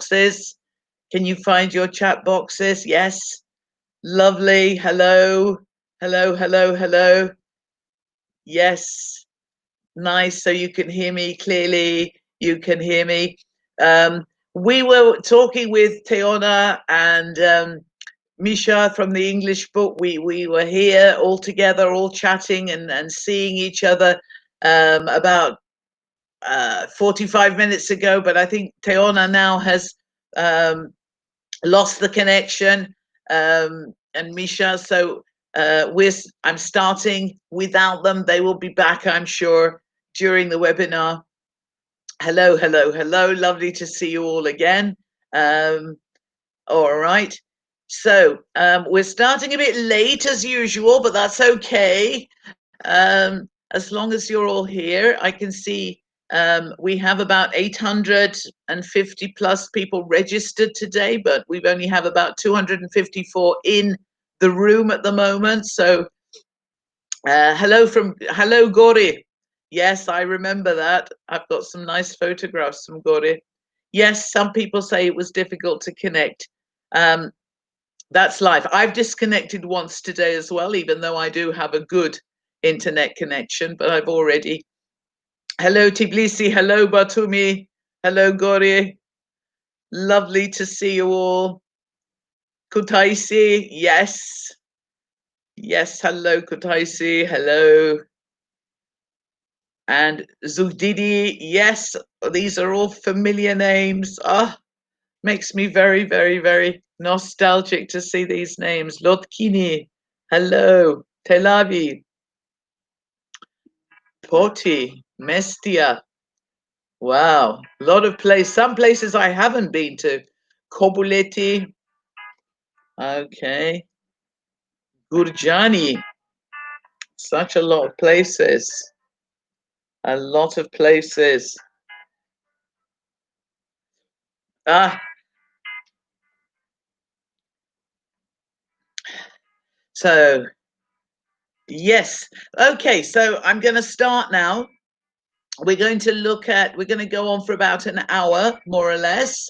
boxes? Can you find your chat boxes? Yes. Lovely. Hello. Hello, hello, hello. Yes. Nice. So you can hear me clearly. You can hear me. We were talking with Teona and Misha from the English book. We were here all together, all chatting and seeing each other about 45 minutes ago. But I think Teona now has lost the connection, and Misha. So I'm starting without them. They will be back, I'm sure, during the webinar. Hello, hello, hello. Lovely to see you all again. All right. So we're starting a bit late as usual, but that's okay. As long as you're all here, I can see we have about 850 plus people registered today, but we've only have about 254 in the room at the moment. So hello Gori. Yes, I remember that. I've got some nice photographs from Gori. Yes, some people say it was difficult to connect. That's life. I've disconnected once today as well, even though I do have a good internet connection, but I've already. Hello Tbilisi, hello Batumi, hello Gori. Lovely to see you all. Kutaisi, yes. Yes, hello Kutaisi, hello. And Zugdidi, yes, these are all familiar names. Ah, makes me very, very, very nostalgic to see these names. Lotkini, hello. Telavi, Poti, Mestia. Wow, a lot of places. Some places I haven't been to. Kobuleti, okay. Gurjani, such a lot of places. A lot of places. So, yes. Okay, so I'm going to start now. We're going to go on for about an hour, more or less.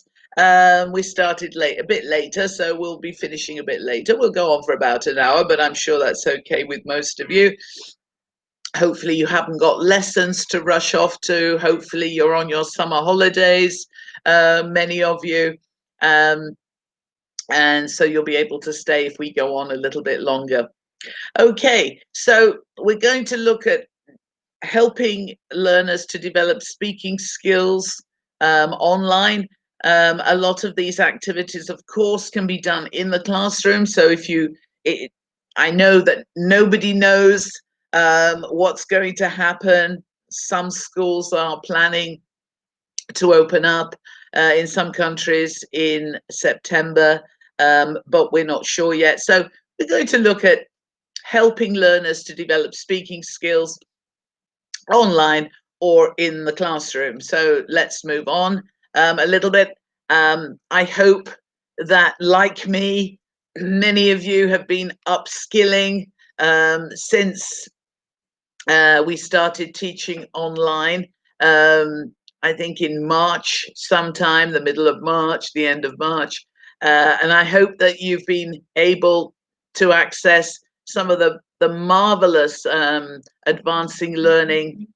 We started a bit later, so we'll be finishing a bit later. We'll go on for about an hour, but I'm sure that's okay with most of you. Hopefully you haven't got lessons to rush off to. Hopefully you're on your summer holidays, many of you. And so you'll be able to stay if we go on a little bit longer. Okay, so we're going to look at helping learners to develop speaking skills online. A lot of these activities, of course, can be done in the classroom. So I know that nobody knows what's going to happen. Some schools are planning to open up in some countries in September, but we're not sure yet. So we're going to look at helping learners to develop speaking skills online or in the classroom. So let's move on a little bit. I hope that, like me, many of you have been upskilling since we started teaching online. I think in March, sometime, the middle of March, the end of March. And I hope that you've been able to access some of the marvelous advancing learning,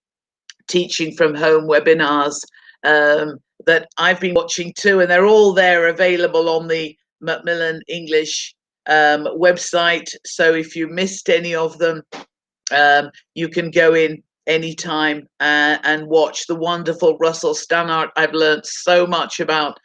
teaching from home webinars that I've been watching too. And they're all there available on the Macmillan English website. So if you missed any of them, you can go in anytime and watch the wonderful Russell Stannard. I've learned so much about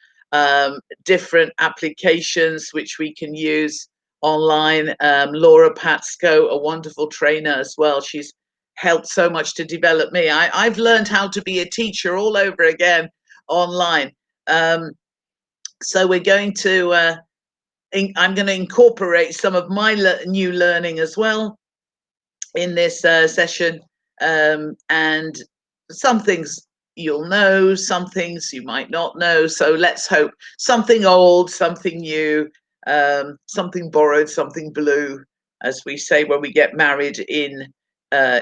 different applications which we can use online. Laura Patsko, a wonderful trainer as well. She's helped so much to develop me. I've learned how to be a teacher all over again online. So we're going to, I'm going to incorporate some of my new learning as well in this session, and some things you'll know, some things you might not know. So let's hope something old, something new, something borrowed, something blue, as we say when we get married in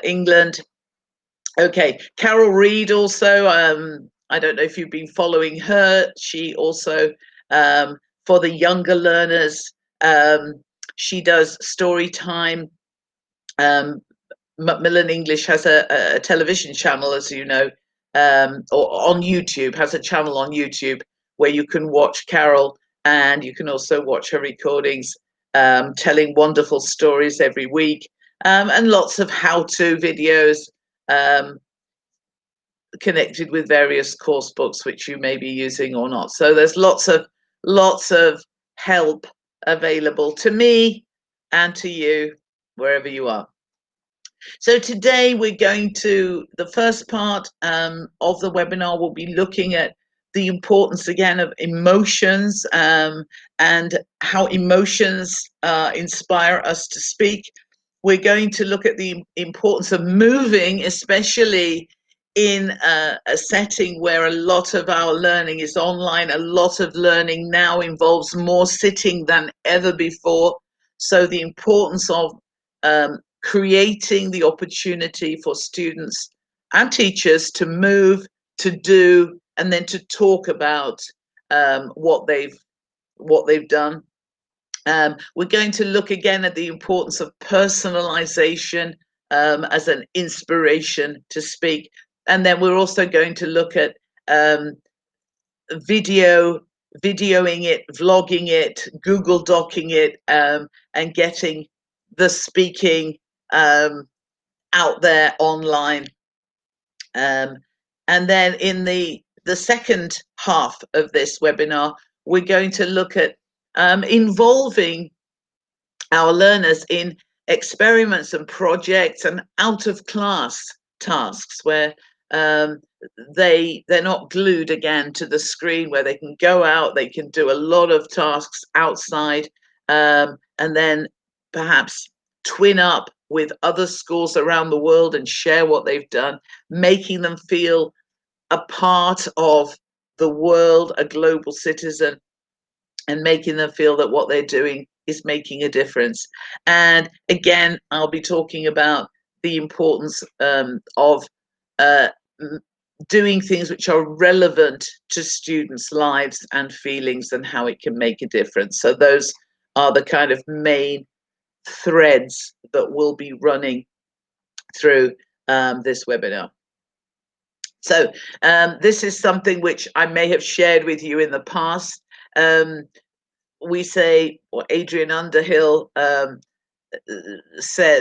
England. Okay, Carol Reed also, I don't know if you've been following her. She also, for the younger learners, she does story time. Macmillan English has a television channel, as you know, or on YouTube, has a channel on YouTube where you can watch Carol, and you can also watch her recordings, telling wonderful stories every week, and lots of how-to videos connected with various course books which you may be using or not. So there's lots of help available to me and to you wherever you are. So today we're going to, the first part of the webinar will be looking at the importance again of emotions, and how emotions inspire us to speak. We're going to look at the importance of moving, especially in a setting where a lot of our learning is online. A lot of learning now involves more sitting than ever before. So the importance of creating the opportunity for students and teachers to move, to do, and then to talk about what they've done. We're going to look again at the importance of personalization as an inspiration to speak. And then we're also going to look at videoing it, vlogging it, Google Docking it, and getting the speaking out there online. And then in the second half of this webinar, we're going to look at involving our learners in experiments and projects and out of class tasks where they're not glued again to the screen, where they can go out, they can do a lot of tasks outside, and then perhaps twin up with other schools around the world and share what they've done, making them feel a part of the world, a global citizen, and making them feel that what they're doing is making a difference. And again, I'll be talking about the importance of doing things which are relevant to students' lives and feelings and how it can make a difference. So those are the kind of main threads that will be running through this webinar. So this is something which I may have shared with you in the past. We say, or Adrian Underhill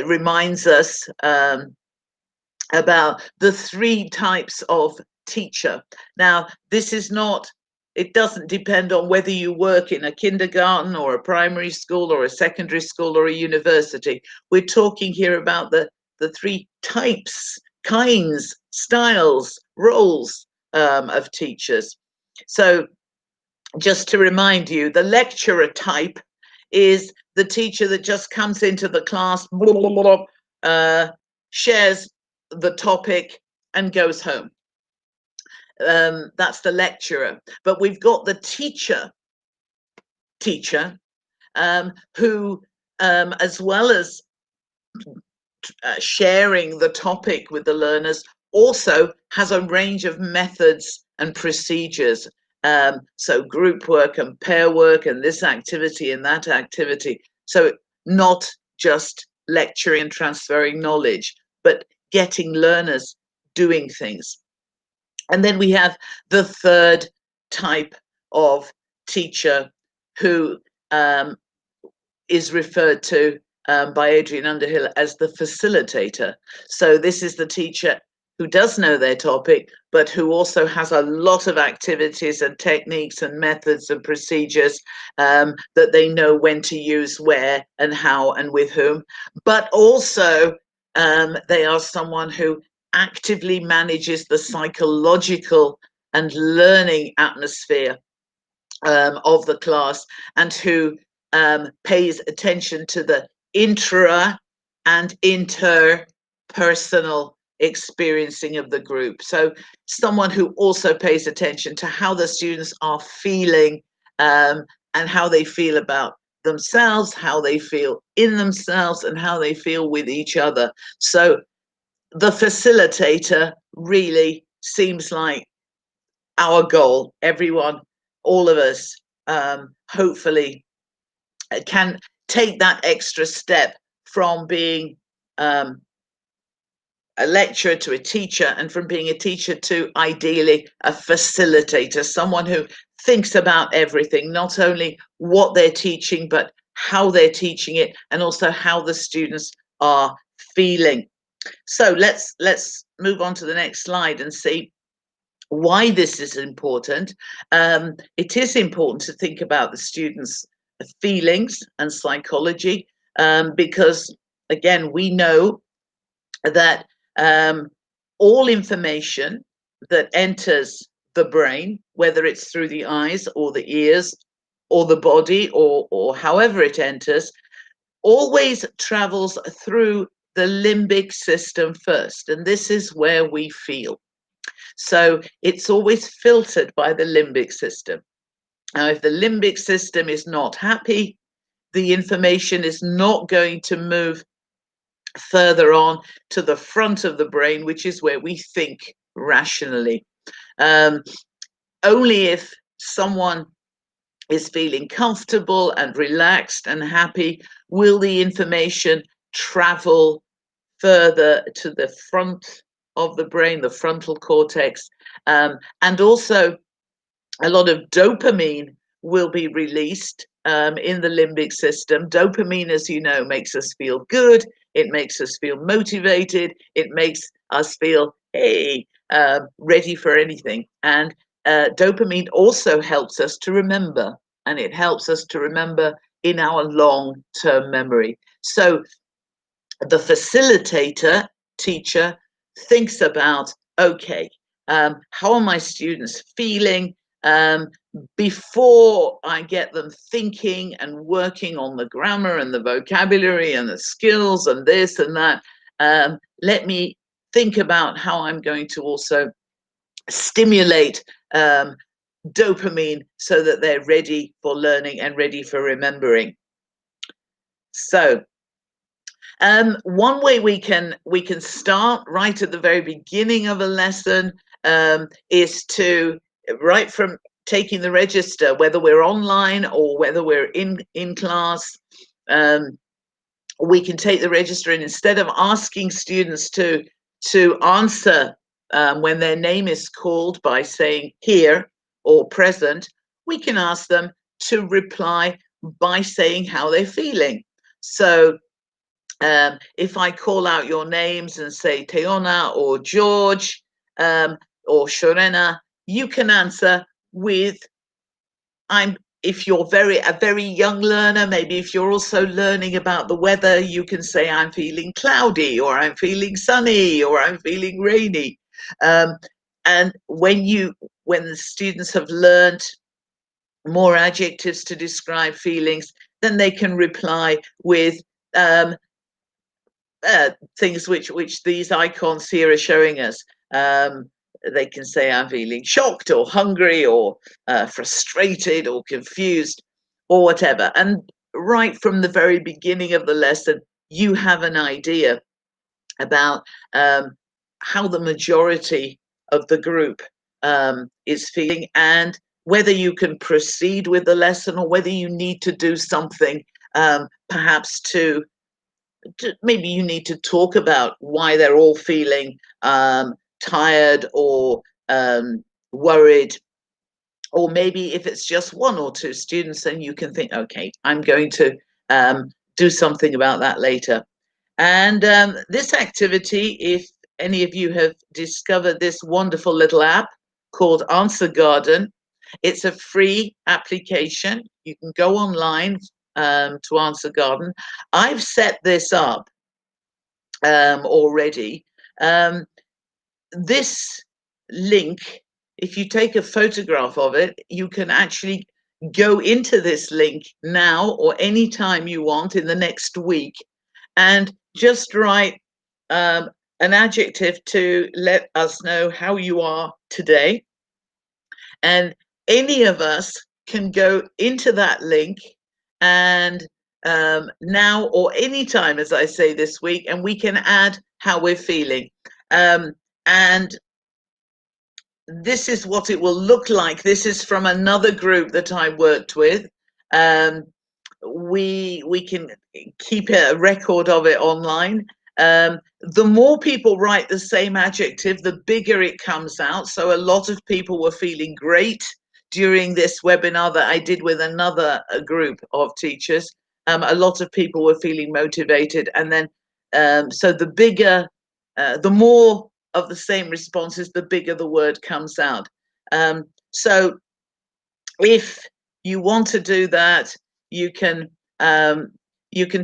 reminds us about the 3 types of teacher. Now, this is not, it doesn't depend on whether you work in a kindergarten or a primary school or a secondary school or a university. We're talking here about the 3 types, kinds, styles, roles of teachers. So just to remind you, the lecturer type is the teacher that just comes into the class, shares the topic and goes home. That's the lecturer. But we've got the teacher who, as well as sharing the topic with the learners, also has a range of methods and procedures. So group work and pair work and this activity and that activity. So not just lecturing and transferring knowledge, but getting learners doing things. And then we have the third type of teacher who is referred to by Adrian Underhill as the facilitator. So this is the teacher who does know their topic, but who also has a lot of activities and techniques and methods and procedures that they know when to use, where and how and with whom. But also they are someone who actively manages the psychological and learning atmosphere of the class, and who pays attention to the intra and interpersonal experiencing of the group. So someone who also pays attention to how the students are feeling and how they feel about themselves, how they feel in themselves, and how they feel with each other. So the facilitator really seems like our goal. Everyone, all of us, hopefully can take that extra step from being a lecturer to a teacher, and from being a teacher to ideally a facilitator, someone who thinks about everything, not only what they're teaching, but how they're teaching it, and also how the students are feeling. So let's move on to the next slide and see why this is important. It is important to think about the students' feelings and psychology, because again, we know that all information that enters the brain, whether it's through the eyes or the ears or the body, or however it enters, always travels through the limbic system first. And this is where we feel. So it's always filtered by the limbic system. Now, if the limbic system is not happy, the information is not going to move further on to the front of the brain, which is where we think rationally. Only if someone is feeling comfortable and relaxed and happy will the information travel further to the front of the brain, the frontal cortex, and also a lot of dopamine will be released in the limbic system. Dopamine, as you know, makes us feel good. It makes us feel motivated. It makes us feel, hey, ready for anything. And dopamine also helps us to remember, and it helps us to remember in our long-term memory. So the facilitator, teacher, thinks about, okay, how are my students feeling? Before I get them thinking and working on the grammar and the vocabulary and the skills and this and that, let me think about how I'm going to also stimulate dopamine so that they're ready for learning and ready for remembering. So one way we can start right at the very beginning of a lesson is to, right from taking the register, whether we're online or whether we're in class, we can take the register, and instead of asking students to answer when their name is called by saying here or present, we can ask them to reply by saying how they're feeling. So if I call out your names and say Teona or George or Shorena, you can answer with if you're a very young learner, maybe if you're also learning about the weather, you can say I'm feeling cloudy, or I'm feeling sunny, or I'm feeling rainy. And when the students have learned more adjectives to describe feelings, then they can reply with things which these icons here are showing us. They can say I'm feeling shocked or hungry or frustrated or confused or whatever. And right from the very beginning of the lesson, you have an idea about how the majority of the group is feeling, and whether you can proceed with the lesson or whether you need to do something, perhaps to maybe you need to talk about why they're all feeling tired or worried. Or maybe if it's just one or two students, then you can think, okay, I'm going to do something about that later. And this activity, if any of you have discovered this wonderful little app called Answer Garden, it's a free application. You can go online to Answer Garden. I've set this up already. This link, if you take a photograph of it, you can actually go into this link now or anytime you want in the next week and just write an adjective to let us know how you are today. And any of us can go into that link and now or anytime, as I say this week, and we can add how we're feeling. And this is what it will look like. This is from another group that I worked with. We can keep a record of it online. The more people write the same adjective, the bigger it comes out. So a lot of people were feeling great during this webinar that I did with another group of teachers. A lot of people were feeling motivated, and then so the more of the same responses, the bigger the word comes out. So if you want to do that, you can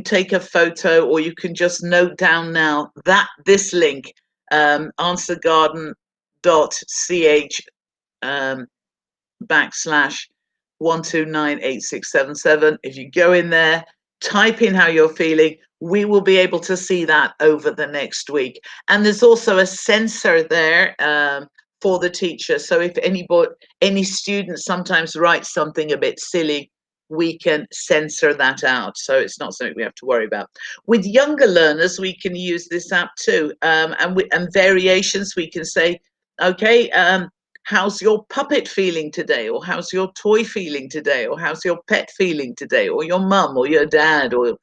take a photo, or you can just note down now that this link, answergarden.ch /1298677. If you go in there, type in how you're feeling, we will be able to see that over the next week. And there's also a sensor there for the teacher. So if any student sometimes writes something a bit silly, we can censor that out. So it's not something we have to worry about. With younger learners, we can use this app too. And variations, we can say, okay, how's your puppet feeling today? Or how's your toy feeling today? Or how's your pet feeling today? Or your mum or your dad? Or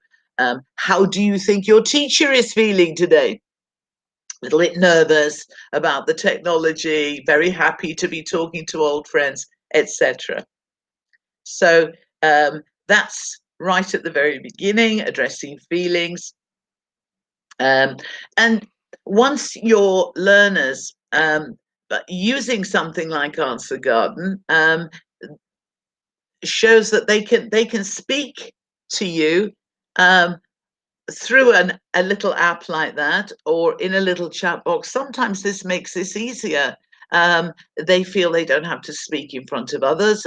how do you think your teacher is feeling today? A little bit nervous about the technology, very happy to be talking to old friends, etc. So that's right at the very beginning, addressing feelings. And once your learners using something like Answer Garden shows that they can speak to you through a little app like that, or in a little chat box. Sometimes this makes this easier. They feel they don't have to speak in front of others.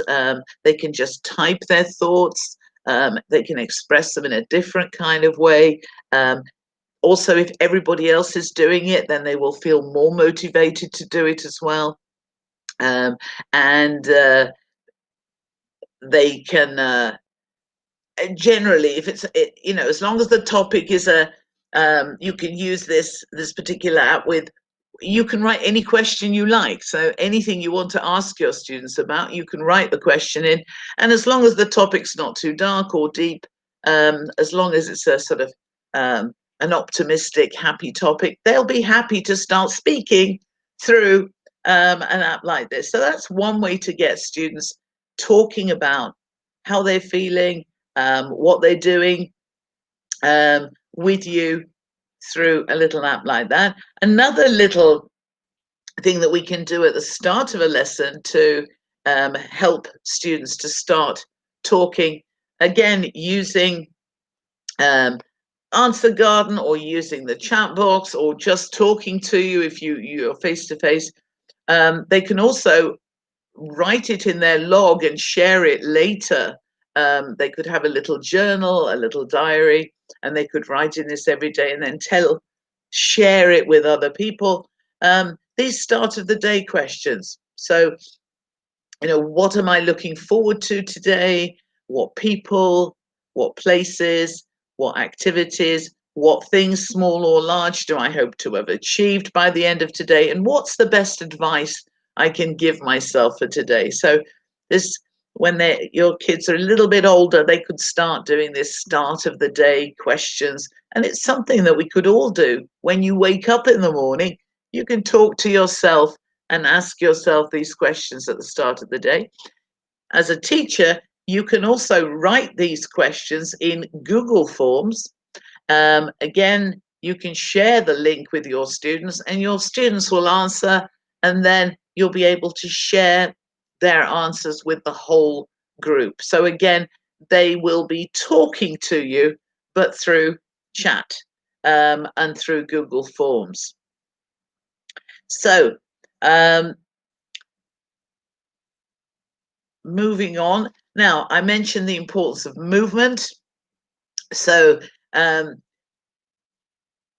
They can just type their thoughts. They can express them in a different kind of way. Also, if everybody else is doing it, then they will feel more motivated to do it as well. They can generally, if it's as long as the topic is you can use this particular app with. You can write any question you like. So anything you want to ask your students about, you can write the question in, and as long as the topic's not too dark or deep, as long as it's a sort of an optimistic, happy topic, they'll be happy to start speaking through an app like this. So that's one way to get students talking about how they're feeling, what they're doing with you through a little app like that. Another little thing that we can do at the start of a lesson to help students to start talking, again, using Answer Garden, or using the chat box, or just talking to you if you're face to face. They can also write it in their log and share it later. They could have a little journal, a little diary, and they could write in this every day and then share it with other people. These start of the day questions. So, what am I looking forward to today? What people, what places, what activities, what things, small or large, do I hope to have achieved by the end of today? And what's the best advice I can give myself for today? So when your kids are a little bit older, they could start doing this start of the day questions. And it's something that we could all do. When you wake up in the morning, you can talk to yourself and ask yourself these questions at the start of the day. As a teacher, you can also write these questions in Google Forms. Again, you can share the link with your students, and your students will answer, and then you'll be able to share their answers with the whole group. So again, they will be talking to you, but through chat and through Google Forms. So moving on. Now, I mentioned the importance of movement. So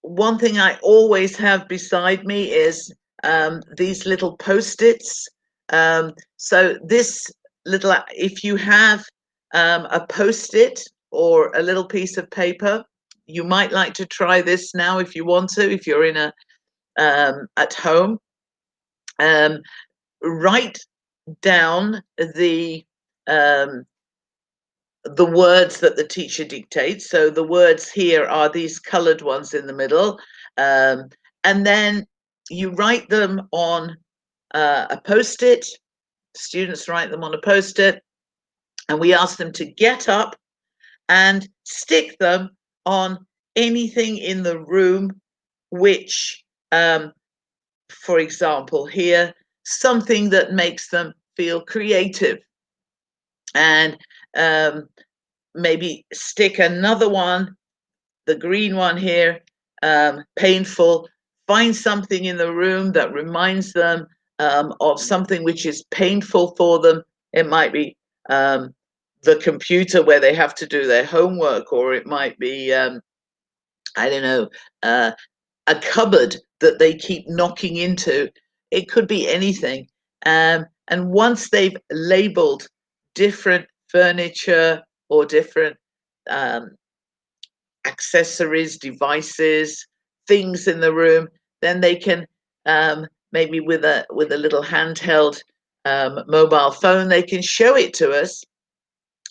one thing I always have beside me is these little Post-its. So this little, if you have a Post-it or a little piece of paper, you might like to try this now if you want to, if you're in at home. write down the words that the teacher dictates. So the words here are these colored ones in the middle. And then you write them on a post-it. Students write them on a post-it, and we ask them to get up and stick them on anything in the room, which, for example, here, something that makes them feel creative. And maybe stick another one, the green one here, painful. Find something in the room that reminds them of something which is painful for them. It might be the computer where they have to do their homework, or it might be, I don't know, a cupboard that they keep knocking into. It could be anything. And once they've labeled different furniture or different accessories, devices, things in the room, then they can maybe with a little handheld mobile phone, they can show it to us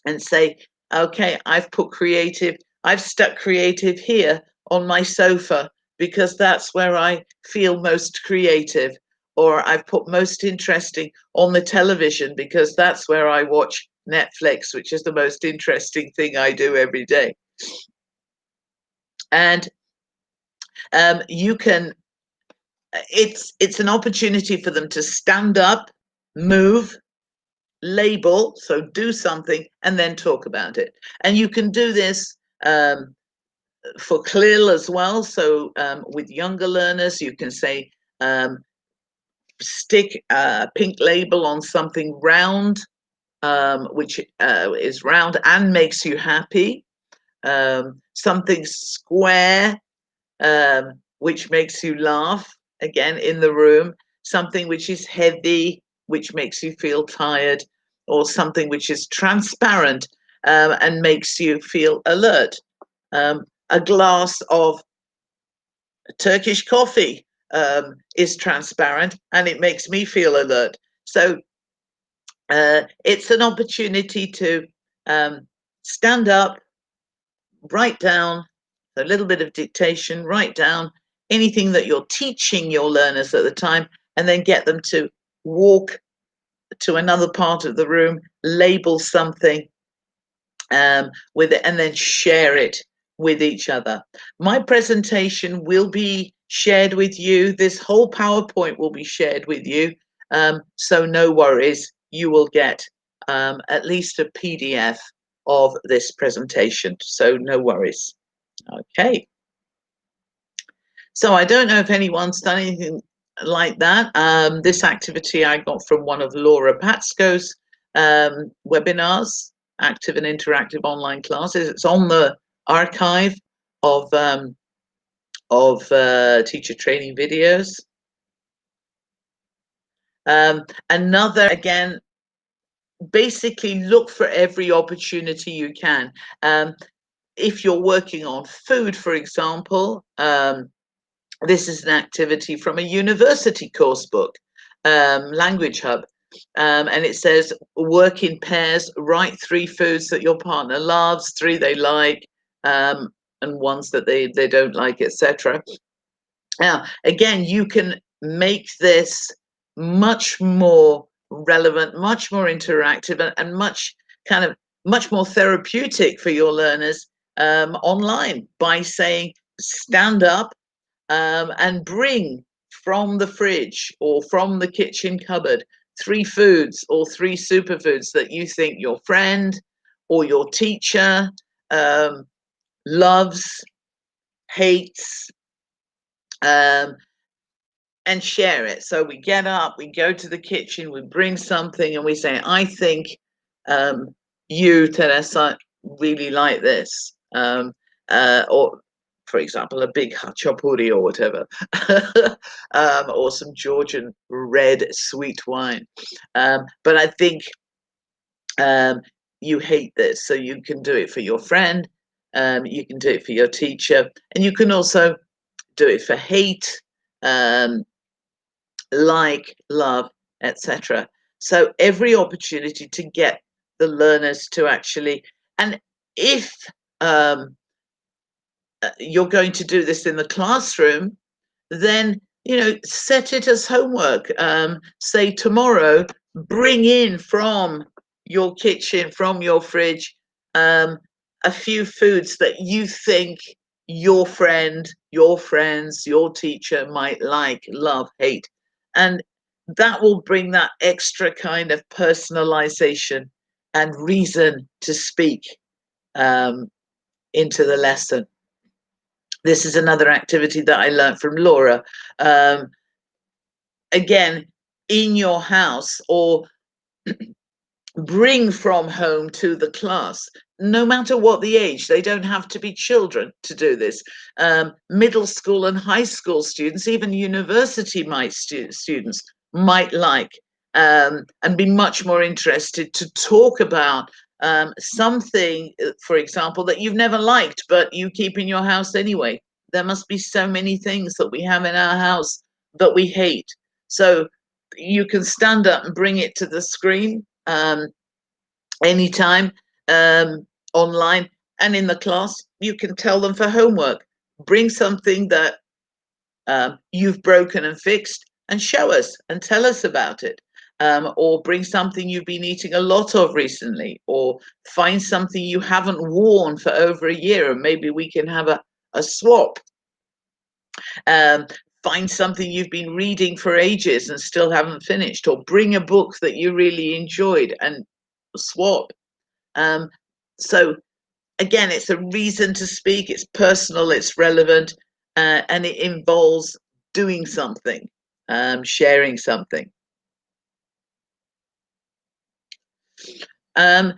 and say, okay, I've stuck creative here on my sofa because that's where I feel most creative. Or I've put most interesting on the television because that's where I watch Netflix, which is the most interesting thing I do every day. And you can, it's an opportunity for them to stand up, move, label, so do something, and then talk about it. And you can do this for CLIL as well. So with younger learners, you can say, stick a pink label on something round, which is round and makes you happy. Something square, which makes you laugh, again, in the room. Something which is heavy, which makes you feel tired, or something which is transparent and makes you feel alert. A glass of Turkish coffee is transparent and it makes me feel alert. So it's an opportunity to stand up, write down a little bit of dictation, write down anything that you're teaching your learners at the time, and then get them to walk to another part of the room, label something with it, and then share it with each other. My presentation will be shared with you. This whole PowerPoint will be shared with you. So no worries, you will get at least a PDF of this presentation. So no worries. Okay. So I don't know if anyone's done anything like that. This activity I got from one of Laura Patsko's webinars, active and interactive online classes. It's on the archive of teacher training videos. Another, again, basically look for every opportunity you can. If you're working on food, for example, this is an activity from a university course book, Language Hub, and it says work in pairs, write 3 foods that your partner loves, 3 they like, and ones that they don't like, etc. Now, again, you can make this much more relevant, much more interactive, and much more therapeutic for your learners online by saying, stand up and bring from the fridge or from the kitchen cupboard 3 foods or 3 superfoods that you think your friend or your teacher loves, hates, and share it. So we get up, we go to the kitchen, we bring something, and we say, I think you, Teresa, really like this. Or, for example, a big hachapuri or whatever, or some Georgian red sweet wine. But I think you hate this, so you can do it for your friend, you can do it for your teacher, and you can also do it for hate, like, love, etc. So every opportunity to get the learners to actually, and if you're going to do this in the classroom, then set it as homework. Say tomorrow, bring in from your kitchen, from your fridge, a few foods that you think your friend, your friends, your teacher might like, love, hate. And that will bring that extra kind of personalization and reason to speak into the lesson. This is another activity that I learned from Laura. Again, in your house, or bring from home to the class, no matter what the age. They don't have to be children to do this. Middle school and high school students, even university students might like and be much more interested to talk about something, for example, that you've never liked, but you keep in your house anyway. There must be so many things that we have in our house that we hate. So you can stand up and bring it to the screen anytime, online, and in the class. You can tell them for homework, bring something that you've broken and fixed and show us and tell us about it. Or bring something you've been eating a lot of recently, or find something you haven't worn for over a year, and maybe we can have a swap. Find something you've been reading for ages and still haven't finished, or bring a book that you really enjoyed and swap. So again, it's a reason to speak, it's personal, it's relevant, and it involves doing something, sharing something. And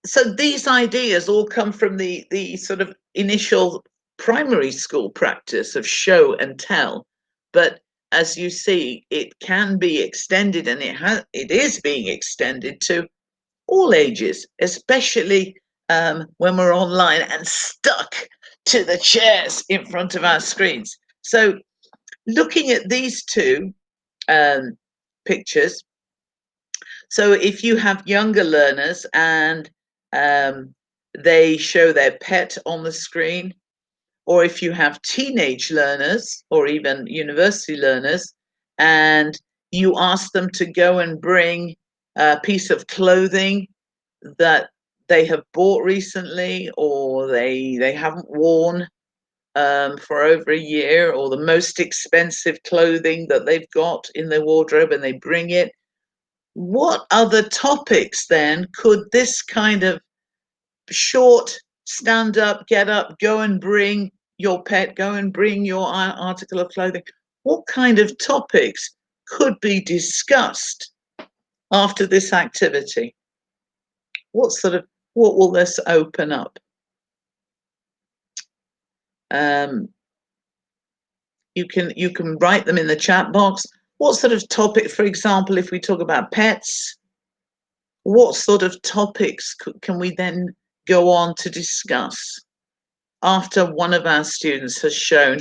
so these ideas all come from the sort of initial primary school practice of show and tell. But as you see, it can be extended, and it is being extended to all ages, especially when we're online and stuck to the chairs in front of our screens. So looking at these two pictures, so if you have younger learners and they show their pet on the screen, or if you have teenage learners or even university learners, and you ask them to go and bring a piece of clothing that they have bought recently, or they haven't worn for over a year, or the most expensive clothing that they've got in their wardrobe, and they bring it. What other topics then could this kind of short stand up, get up, go and bring your pet, go and bring your article of clothing, what kind of topics could be discussed after this activity? What will this open up? You can write them in the chat box. What sort of topic, for example, if we talk about pets, what sort of topics can we then go on to discuss after one of our students has shown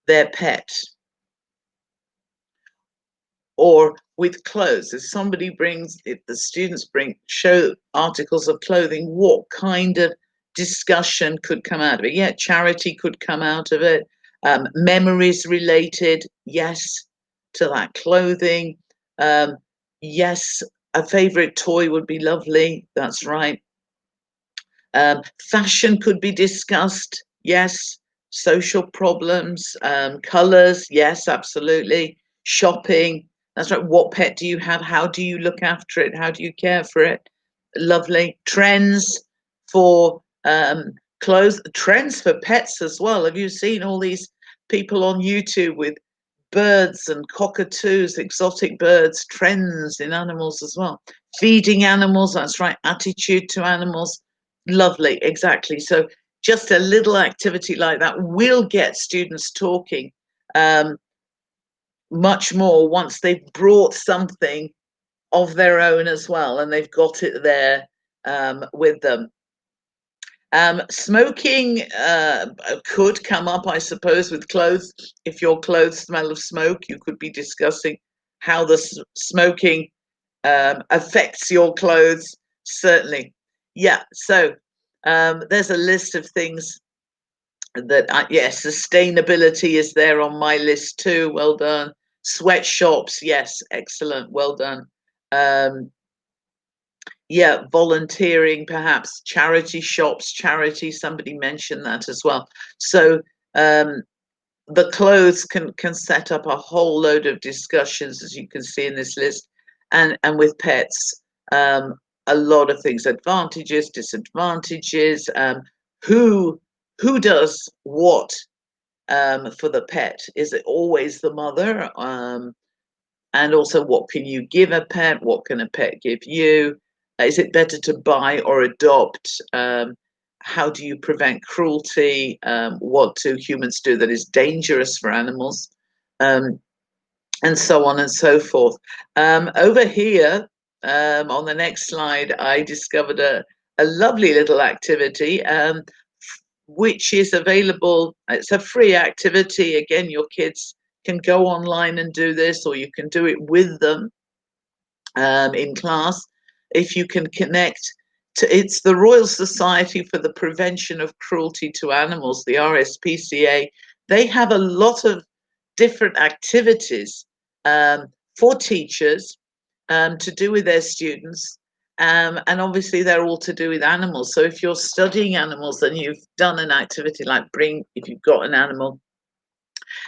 their pet? Or with clothes, if the students show articles of clothing, what kind of discussion could come out of it? Yeah, charity could come out of it. Memories related, yes, to that clothing. Yes, a favorite toy would be lovely. That's right. Fashion could be discussed. Yes. Social problems, colors. Yes, absolutely. Shopping. That's right. What pet do you have? How do you look after it? How do you care for it? Lovely. Trends for clothes, trends for pets as well. Have you seen all these people on YouTube with birds and cockatoos, exotic birds, trends in animals as well? Feeding animals, that's right. Attitude to animals. Lovely, exactly. So just a little activity like that will get students talking much more once they've brought something of their own as well, and they've got it there with them. Smoking could come up, I suppose, with clothes. If your clothes smell of smoke, you could be discussing how the smoking affects your clothes. Certainly. Yeah. So there's a list of things that, yes, sustainability is there on my list too. Well done. Sweatshops. Yes. Excellent. Well done. Yeah, volunteering, perhaps charity shops, charity, somebody mentioned that as well. So the clothes can set up a whole load of discussions, as you can see in this list, and with pets, a lot of things: advantages, disadvantages, who does what for the pet. Is it always the mother? And also, what can you give a pet? What can a pet give you? Is it better to buy or adopt? How do you prevent cruelty? What do humans do that is dangerous for animals? And so on and so forth. Over here, on the next slide, I discovered a lovely little activity, which is available. It's a free activity. Again, your kids can go online and do this, or you can do it with them in class. If you can connect to, it's the Royal Society for the Prevention of Cruelty to Animals, the RSPCA. They have a lot of different activities for teachers to do with their students. And obviously they're all to do with animals. So if you're studying animals and you've done an activity like if you've got an animal,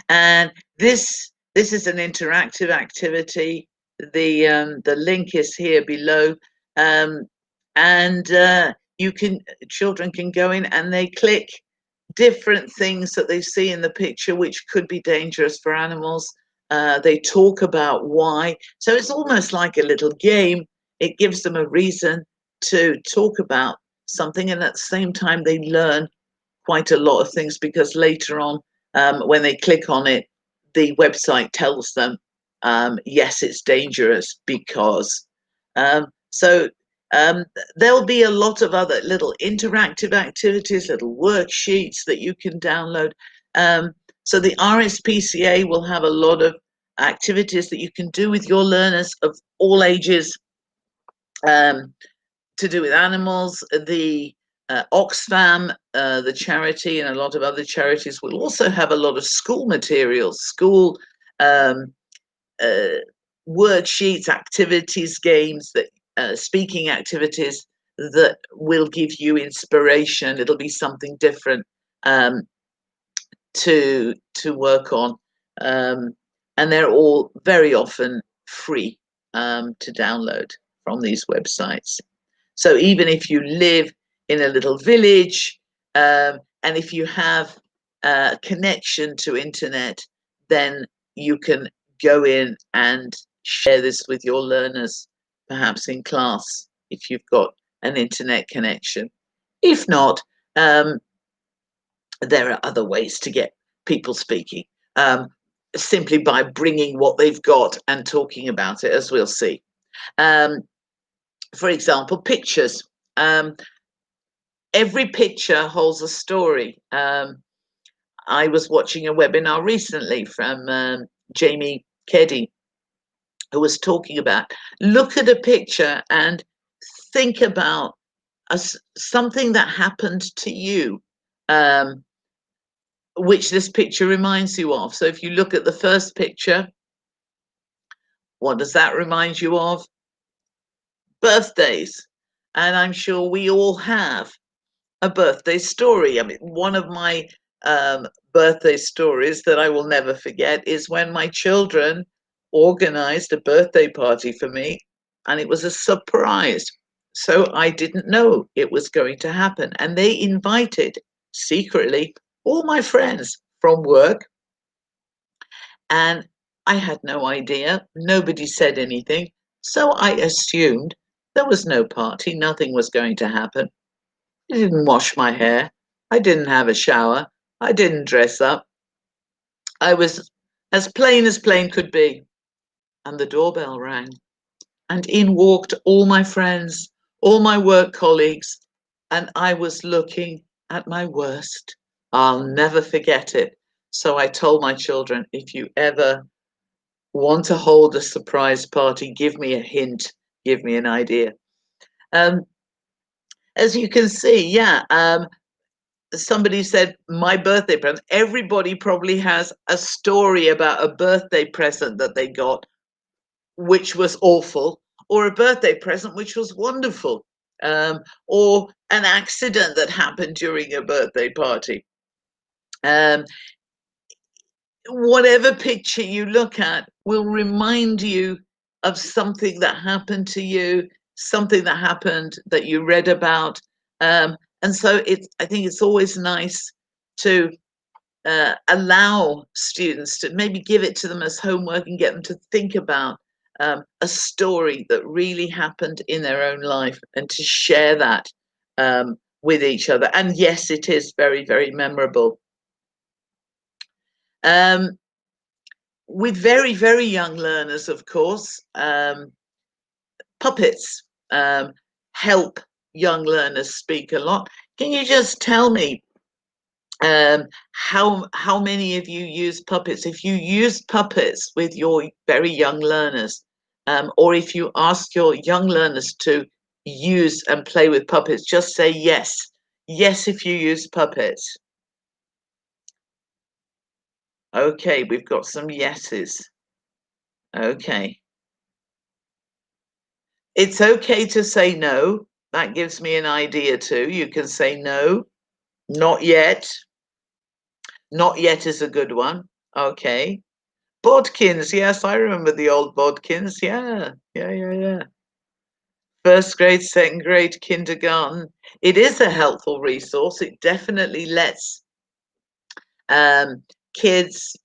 and this is an interactive activity. The link is here below, and children can go in and they click different things that they see in the picture which could be dangerous for animals. They talk about why. So it's almost like a little game. It gives them a reason to talk about something, and at the same time they learn quite a lot of things, because later on, when they click on it, the website tells them, yes, it's dangerous because. So there'll be a lot of other little interactive activities, little worksheets that you can download. So the RSPCA will have a lot of activities that you can do with your learners of all ages, to do with animals. The Oxfam, the charity, and a lot of other charities will also have a lot of school materials, school worksheets, activities, games, that speaking activities that will give you inspiration. It'll be something different to work on, and they're all very often free to download from these websites. So even if you live in a little village, and if you have a connection to internet, then you can go in and share this with your learners, perhaps in class, if you've got an internet connection. If not, there are other ways to get people speaking, simply by bringing what they've got and talking about it, as we'll see. For example, pictures. Every picture holds a story. I was watching a webinar recently from Jamie Keddy, who was talking about, look at a picture and think about something that happened to you, which this picture reminds you of. So if you look at the first picture, what does that remind you of? Birthdays. And I'm sure we all have a birthday story. I mean, one of my birthday stories that I will never forget is when my children organized a birthday party for me, and it was a surprise. So I didn't know it was going to happen. And they invited secretly all my friends from work. And I had no idea. Nobody said anything. So I assumed there was no party, nothing was going to happen. I didn't wash my hair. I didn't have a shower. I didn't dress up. I was as plain could be. And the doorbell rang. And in walked all my friends, all my work colleagues. And I was looking at my worst. I'll never forget it. So I told my children, if you ever Want to hold a surprise party? Give me a hint. Give me an idea. As you can see, somebody said my birthday present. Everybody probably has a story about a birthday present that they got, which was awful, or a birthday present which was wonderful, or an accident that happened during a birthday party. Whatever picture you look at will remind you of something that happened to you, something that happened that you read about. And so I think it's always nice to allow students to maybe give it to them as homework and get them to think about a story that really happened in their own life and to share that with each other. And yes, it is very, very memorable. With very, very young learners, of course, puppets help young learners speak a lot. Can you just tell me how many of you use puppets? If you use puppets with your very young learners, or if you ask your young learners to use and play with puppets, just say yes. Yes, if you use puppets. Okay, we've got some yeses. Okay. It's okay to say no. That gives me an idea too. You can say no, not yet. Not yet is a good one. Okay. Bodkins, yes, I remember the old Bodkins. Yeah. First grade, second grade, kindergarten. It is a helpful resource. It definitely lets kids,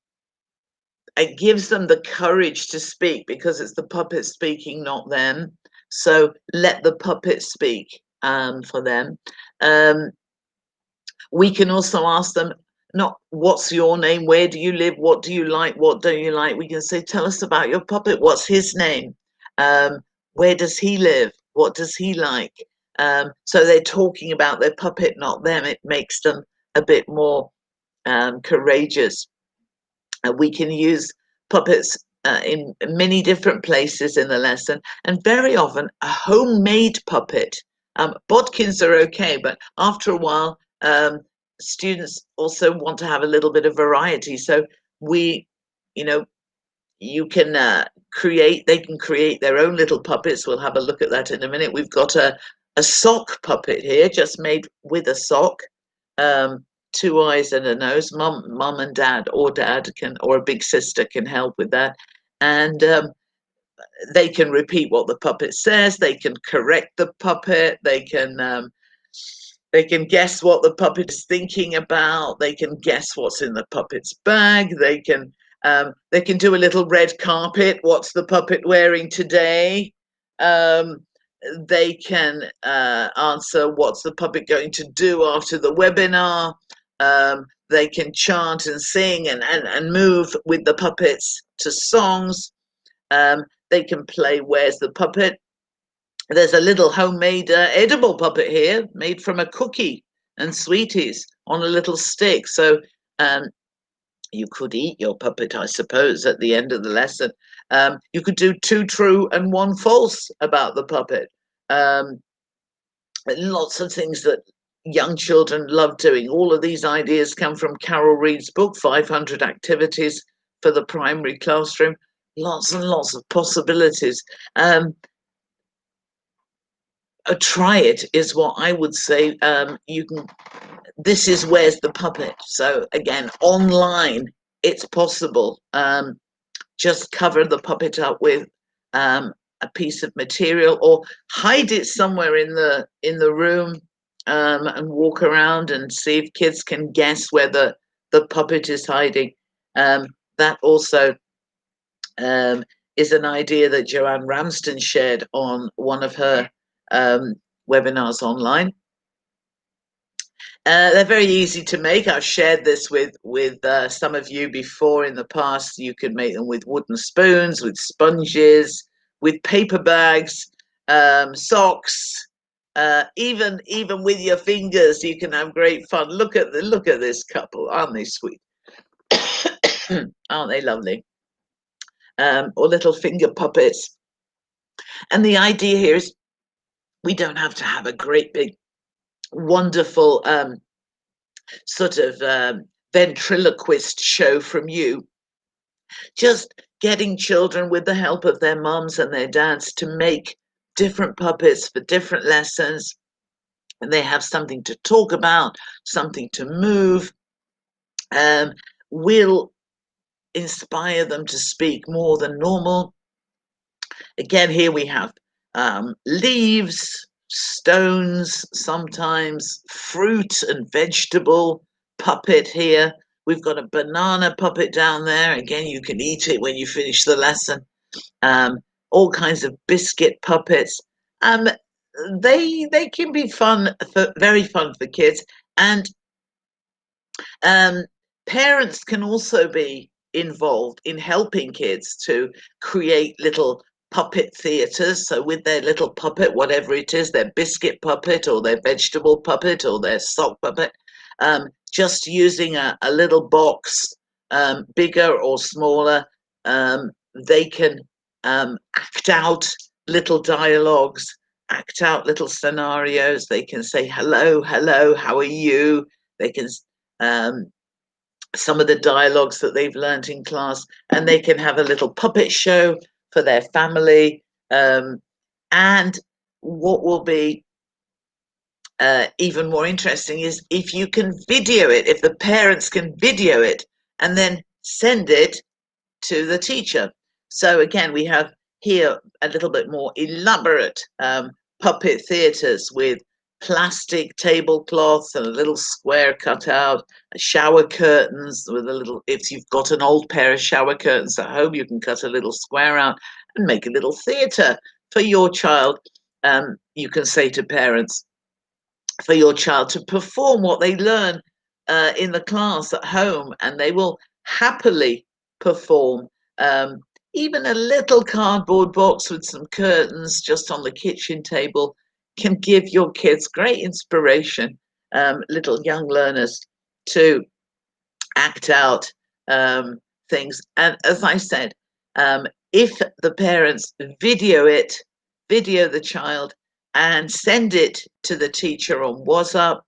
it gives them the courage to speak because it's the puppet speaking, not them. So let the puppet speak for them. We can also ask them, not what's your name, where do you live, what do you like, what don't you like. We can say, tell us about your puppet, what's his name, where does he live, what does he like. So they're talking about their puppet, not them. It makes them a bit more courageous. We can use puppets in many different places in the lesson, and very often a homemade puppet. Bodkins are okay, but after a while, students also want to have a little bit of variety. So you can they can create their own little puppets. We'll have a look at that in a minute. We've got a sock puppet here, just made with a sock. 2 eyes and a nose. Mum and dad, or a big sister can help with that. And they can repeat what the puppet says. They can correct the puppet. They can guess what the puppet is thinking about. They can guess what's in the puppet's bag. They can do a little red carpet. What's the puppet wearing today? They can answer what's the puppet going to do after the webinar. They can chant and sing and move with the puppets to songs. They can play Where's the Puppet? There's a little homemade edible puppet here made from a cookie and sweeties on a little stick. So you could eat your puppet, I suppose, at the end of the lesson. You could do 2 true and 1 false about the puppet. Lots of things that young children love doing. All of these ideas come from Carol Reed's book, 500 Activities for the Primary Classroom. Lots and lots of possibilities. Try it is what I would say. This is Where's the Puppet? So again, online, it's possible. Just cover the puppet up with a piece of material, or hide it somewhere in the room, and walk around and see if kids can guess where the puppet is hiding. That also is an idea that Joanne Ramsden shared on one of her webinars online. They're very easy to make. I've shared this with some of you before in the past. You could make them with wooden spoons, with sponges, with paper bags, socks, even with your fingers. You can have great fun. Look at this couple, aren't they sweet? Aren't they lovely? or little finger puppets. And the idea here is we don't have to have a great big wonderful sort of ventriloquist show from you. Just getting children, with the help of their mums and their dads, to make different puppets for different lessons, and they have something to talk about, something to move, will inspire them to speak more than normal. Again, here we have leaves, stones, sometimes fruit and vegetable puppet here. We've got a banana puppet down there. Again, you can eat it when you finish the lesson. All kinds of biscuit puppets. They can be fun, very fun for kids. And parents can also be involved in helping kids to create little puppet theatres. So with their little puppet, whatever it is, their biscuit puppet or their vegetable puppet or their sock puppet, just using a little box, bigger or smaller, they can act out little dialogues, act out little scenarios. They can say, hello, hello, how are you? They can some of the dialogues that they've learned in class, and they can have a little puppet show for their family. And what will be even more interesting is if you can video it, if the parents can video it and then send it to the teacher. So again, we have here a little bit more elaborate puppet theatres with plastic tablecloths and a little square cut out, shower curtains with a little, if you've got an old pair of shower curtains at home, you can cut a little square out and make a little theatre for your child. You can say to parents, for your child to perform what they learn in the class at home, and they will happily perform. Even a little cardboard box with some curtains just on the kitchen table can give your kids great inspiration, little young learners, to act out things. And as I said, if the parents video the child and send it to the teacher on WhatsApp,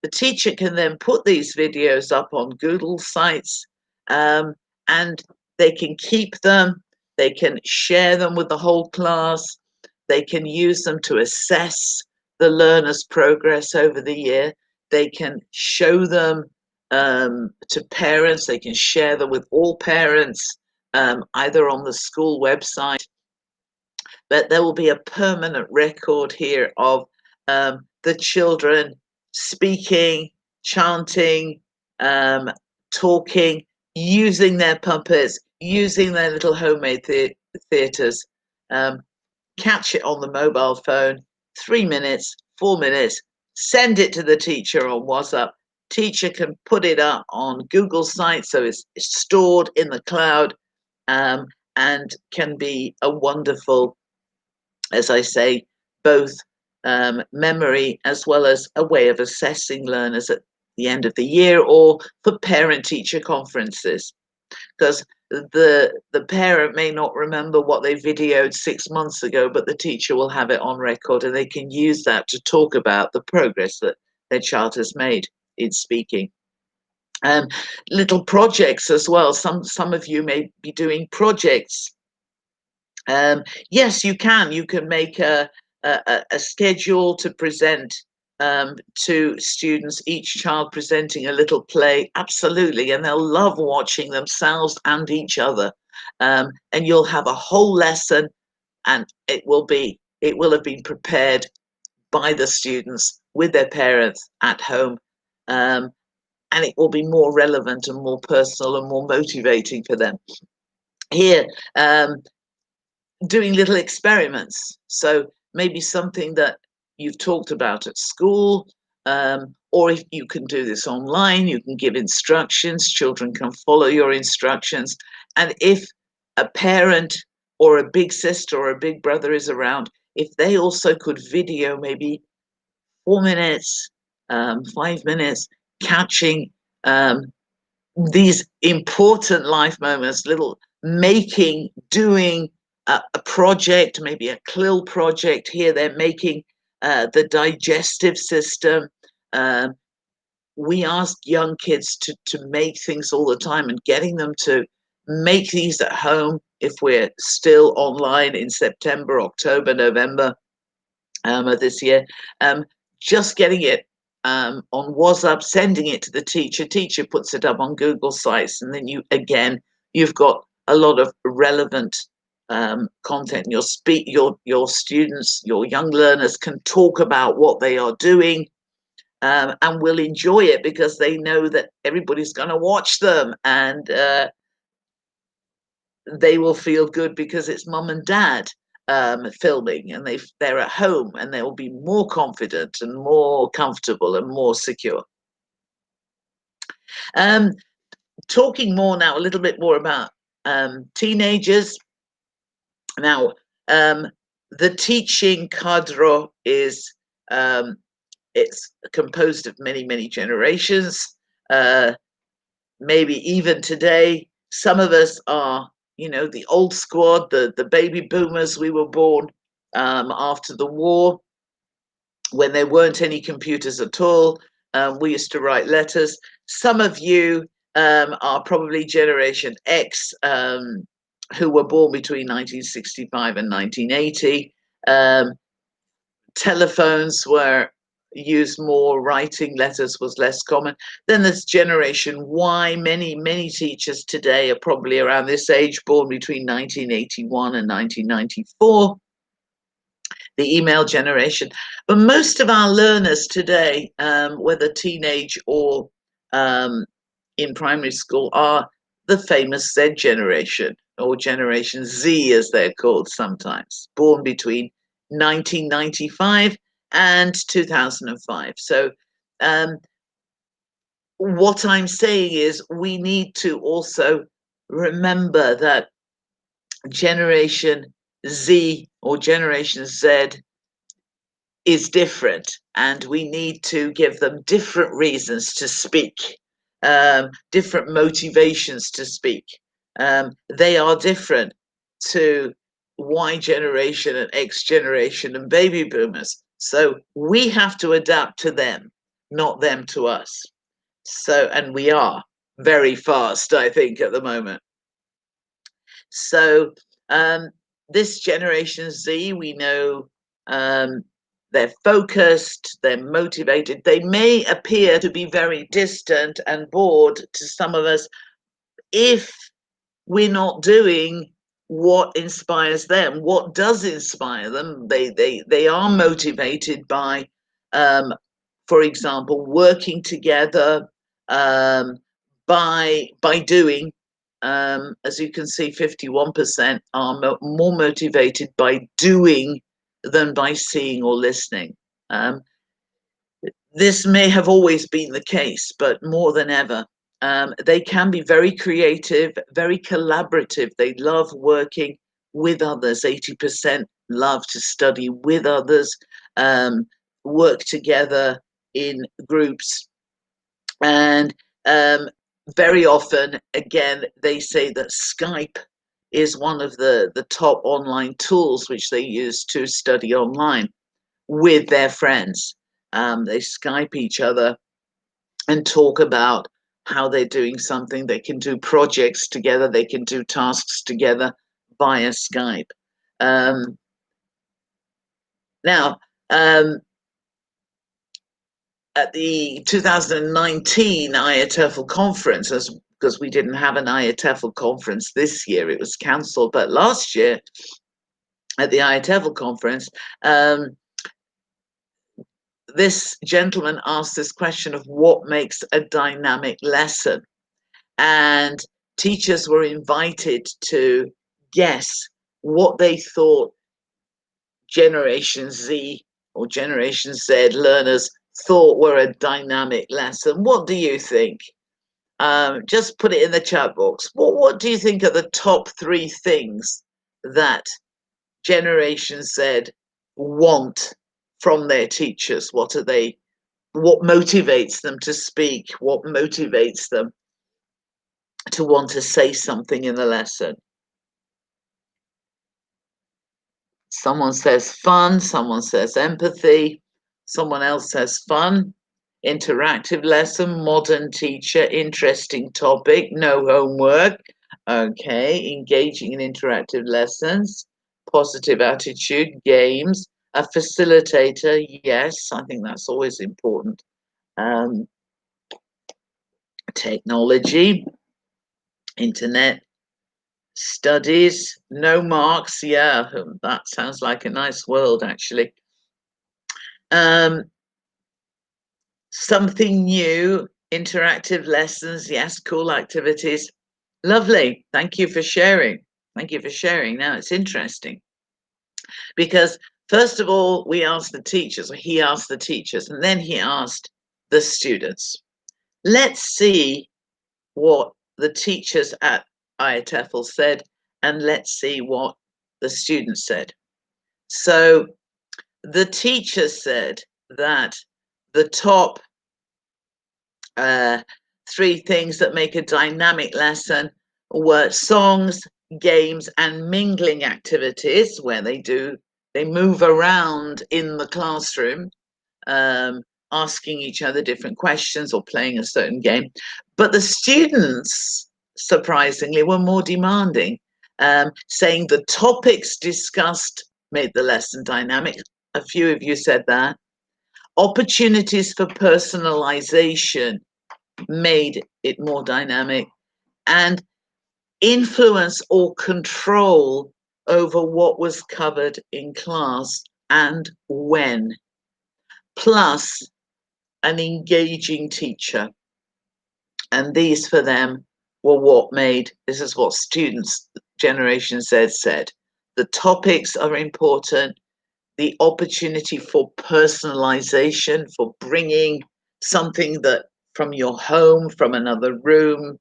the teacher can then put these videos up on Google Sites, and they can keep them, they can share them with the whole class, they can use them to assess the learner's progress over the year, they can show them to parents, they can share them with all parents, either on the school website. But there will be a permanent record here of the children speaking, chanting, talking, using their puppets, using their little homemade theatres. Catch it on the mobile phone, 3 minutes, 4 minutes, send it to the teacher on WhatsApp. Teacher can put it up on Google Sites, so it's stored in the cloud, and can be a wonderful, as I say, both memory as well as a way of assessing learners at the end of the year, or for parent-teacher conferences, because the parent may not remember what they videoed 6 months ago, but the teacher will have it on record, and they can use that to talk about the progress that their child has made in speaking. Little projects as well. Some of you may be doing projects. Yes, you can make a schedule to present to students, each child presenting a little play, absolutely, and they'll love watching themselves and each other. And you'll have a whole lesson, and it will have been prepared by the students with their parents at home, and it will be more relevant and more personal and more motivating for them. Here, doing little experiments. So maybe something that you've talked about at school, or if you can do this online, you can give instructions, children can follow your instructions. And if a parent or a big sister or a big brother is around, if they also could video maybe 4 minutes, 5 minutes, catching these important life moments, little doing a project, maybe a CLIL project. Here they're making the digestive system. We ask young kids to make things all the time, and getting them to make these at home if we're still online in September, October, November of this year. Just getting it on WhatsApp, sending it to the teacher. Teacher puts it up on Google Sites, and then you've got a lot of relevant content. Your students, your young learners can talk about what they are doing, and will enjoy it because they know that everybody's going to watch them, and they will feel good because it's mum and dad filming, and they're at home, and they will be more confident and more comfortable and more secure. Talking more now, a little bit more about teenagers. Now, the teaching cadre is it's composed of many generations. Maybe even today, some of us are, the old squad, the baby boomers. We were born after the war, when there weren't any computers at all. We used to write letters. Some of you are probably Generation X, who were born between 1965 and 1980. Telephones were used more, writing letters was less common. Then there's Generation Y. Many teachers today are probably around this age, born between 1981 and 1994. The email generation. But most of our learners today, whether teenage or in primary school, are the famous Z generation, or Generation Z as they're called sometimes, born between 1995 and 2005. So what I'm saying is we need to also remember that Generation Z or Generation Z is different, and we need to give them different reasons to speak, different motivations to speak. They are different to Y generation and X generation and baby boomers. So we have to adapt to them, not them to us. So, and we are very fast, I think, at the moment. So this Generation Z, we know they're focused, they're motivated. They may appear to be very distant and bored to some of us if we're not doing what inspires them. What does inspire them? They are motivated by, for example, working together, by doing. As you can see, 51% are more motivated by doing than by seeing or listening. This may have always been the case, but more than ever, they can be very creative, very collaborative. They love working with others. 80% love to study with others, work together in groups. And very often, again, they say that Skype is one of the top online tools which they use to study online with their friends. They Skype each other and talk about how they're doing something. They can do projects together. They can do tasks together via Skype. Now, at the 2019 IATEFL conference, because we didn't have an IATEFL conference this year, it was cancelled, but last year at the IATEFL conference, this gentleman asked this question of what makes a dynamic lesson, and teachers were invited to guess what they thought Generation Z or Generation Z learners thought were a dynamic lesson. What do you think? Just put it in the chat box. What do you think are the top 3 things that Generation Z want from their teachers? What motivates them to speak? What motivates them to want to say something in the lesson? Someone says fun, someone says empathy, someone else says fun, interactive lesson, modern teacher, interesting topic, no homework. Okay, engaging in interactive lessons, positive attitude, games, a facilitator. Yes, I think that's always important. Technology, internet, studies, no marks. Yeah, that sounds like a nice world, actually. Something new, interactive lessons. Yes, cool activities. Lovely. Thank you for sharing. Thank you for sharing. Now it's interesting because first of all, we asked the teachers, or he asked the teachers, and then he asked the students. Let's see what the teachers at IATEFL said, and let's see what the students said. So the teachers said that the top 3 things that make a dynamic lesson were songs, games, and mingling activities where they move around in the classroom, asking each other different questions or playing a certain game. But the students, surprisingly, were more demanding, saying the topics discussed made the lesson dynamic. A few of you said that. Opportunities for personalization made it more dynamic, and influence or control over what was covered in class and when, plus an engaging teacher. And these for them were what made, this is what students, Generation Z said, the topics are important, the opportunity for personalization, for bringing something that from your home, from another room,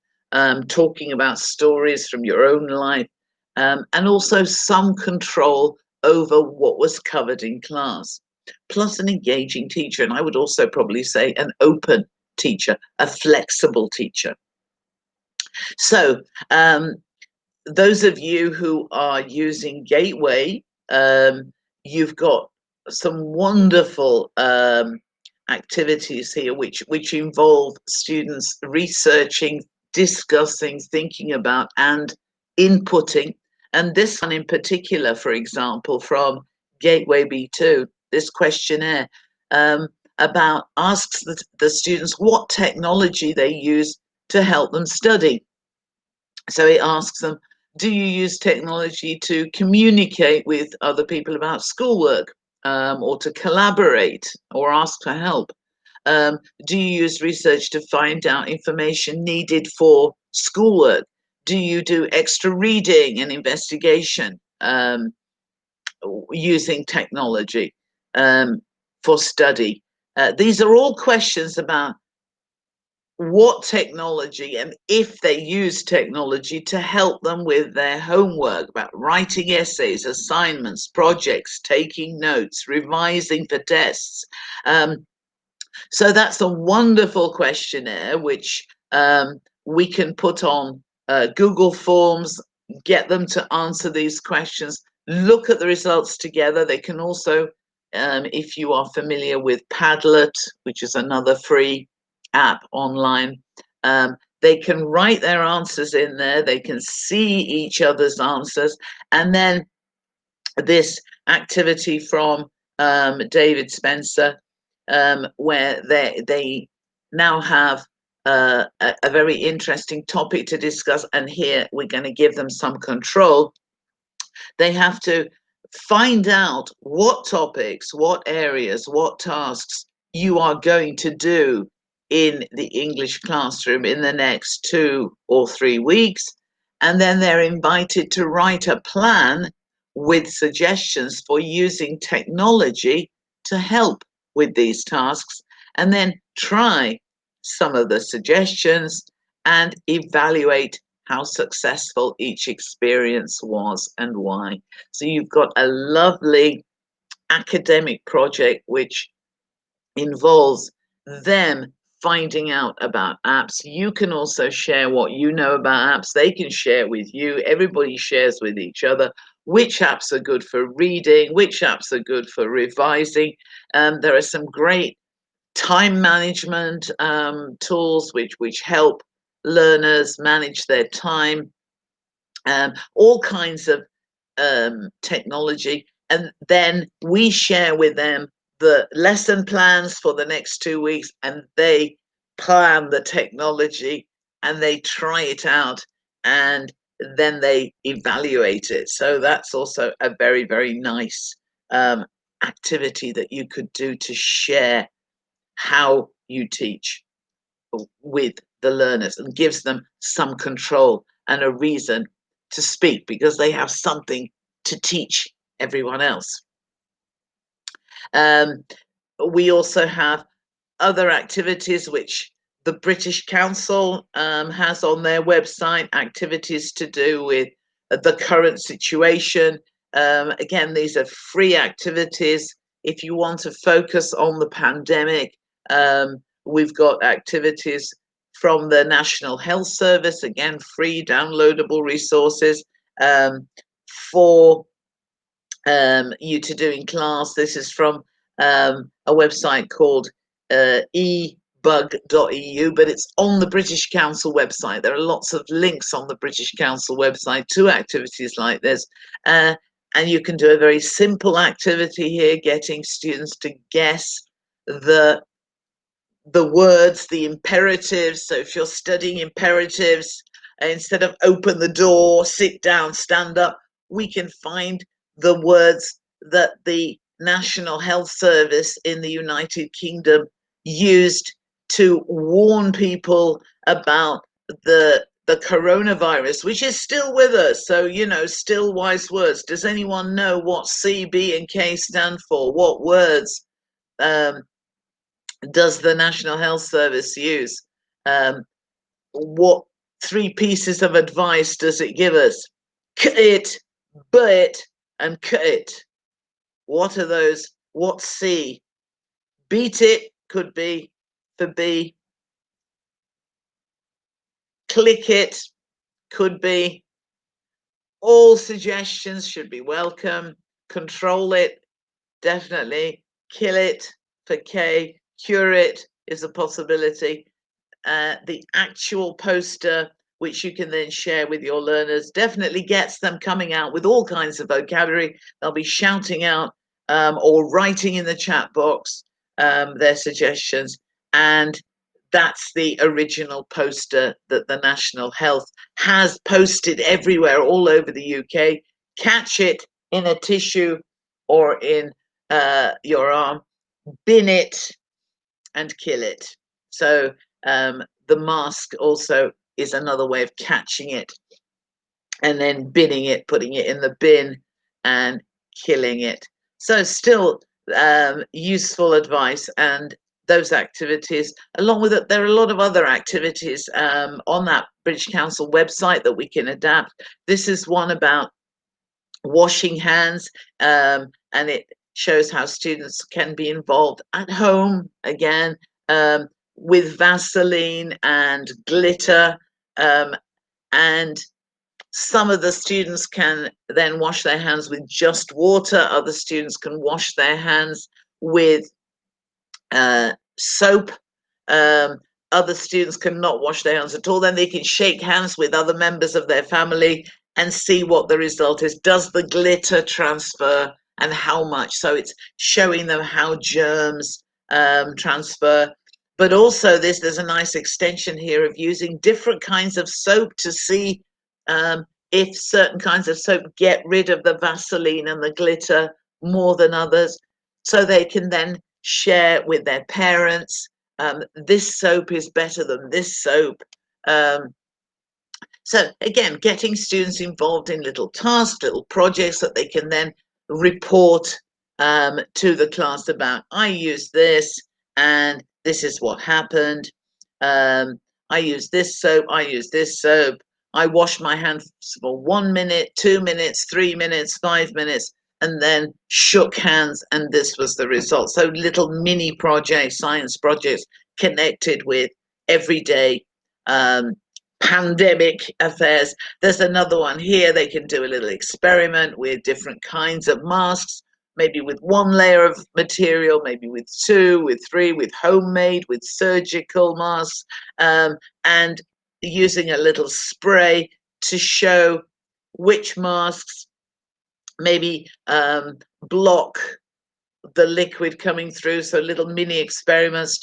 talking about stories from your own life, and also some control over what was covered in class, plus an engaging teacher. And I would also probably say an open teacher, a flexible teacher. So those of you who are using Gateway, you've got some wonderful activities here which involve students researching, discussing, thinking about, and inputting. And this one in particular, for example, from Gateway B2, this questionnaire about asks the students what technology they use to help them study. So it asks them, do you use technology to communicate with other people about schoolwork, or to collaborate or ask for help? Do you use research to find out information needed for schoolwork? Do you do extra reading and investigation using technology for study? These are all questions about what technology, and if they use technology to help them with their homework, about writing essays, assignments, projects, taking notes, revising for tests. So that's a wonderful questionnaire which we can put on Google Forms, get them to answer these questions, look at the results together. They can also, if you are familiar with Padlet, which is another free app online, they can write their answers in there, they can see each other's answers, and then this activity from David Spencer, where they now have a very interesting topic to discuss, and here we're going to give them some control. They have to find out what topics, what areas, what tasks you are going to do in the English classroom in the next 2 or 3 weeks, and then they're invited to write a plan with suggestions for using technology to help with these tasks, and then try some of the suggestions and evaluate how successful each experience was and why. So you've got a lovely academic project which involves them finding out about apps. You can also share what you know about apps. They can share with you. Everybody shares with each other. which apps are good for reading, which apps are good for revising. There are some great time management tools which help learners manage their time, all kinds of technology. And then we share with them the lesson plans for the next 2 weeks, and they plan the technology and they try it out, and then they evaluate it. So that's also a very, very nice activity that you could do to share how you teach with the learners, and gives them some control and a reason to speak, because they have something to teach everyone else. We also have other activities which the British Council has on their website, activities to do with the current situation. Again, these are free activities. If you want to focus on the pandemic, we've got activities from the National Health Service, again, free downloadable resources for you to do in class. This is from a website called ebug.eu, but it's on the British Council website. There are lots of links on the British Council website to activities like this. And you can do a very simple activity here, getting students to guess the words, the imperatives. So if you're studying imperatives, instead of open the door, sit down, stand up, we can find the words that the National Health Service in the United Kingdom used to warn people about the coronavirus, which is still with us. So, you know, still wise words. Does anyone know what C, B, and K stand for? What words does the National Health Service use? What 3 pieces of advice does it give us? Cut it, but, and cut it. What are those? What's C? Beat it could be for B. Click it could be. All suggestions should be welcome. Control it, definitely. Kill it for K. Cure it is a possibility. The actual poster, which you can then share with your learners, definitely gets them coming out with all kinds of vocabulary. They'll be shouting out or writing in the chat box their suggestions. And that's the original poster that the National Health has posted everywhere, all over the UK. Catch it in a tissue or in your arm, bin it and kill it. So the mask also is another way of catching it, and then binning it, putting it in the bin and killing it. So still useful advice. And those activities, along with it, there are a lot of other activities on that British Council website that we can adapt. This is one about washing hands, and it shows how students can be involved at home, again, with Vaseline and glitter, and some of the students can then wash their hands with just water. Other students can wash their hands with soap. Other students cannot wash their hands at all. Then they can shake hands with other members of their family and see what the result is. Does the glitter transfer, and how much? So it's showing them how germs transfer. But also there's a nice extension here of using different kinds of soap to see if certain kinds of soap get rid of the Vaseline and the glitter more than others. So they can then share with their parents, this soap is better than this soap. So again, getting students involved in little tasks, little projects that they can then report to the class about. I used this and this is what happened. I used this soap, I used this soap. I washed my hands for 1 minute, 2 minutes, 3 minutes, 5 minutes, and then shook hands, and this was the result. So little mini projects, science projects connected with everyday pandemic affairs. There's another one here. They can do a little experiment with different kinds of masks, maybe with one layer of material, maybe with two, with three, with homemade, with surgical masks, and using a little spray to show which masks maybe block the liquid coming through. So little mini experiments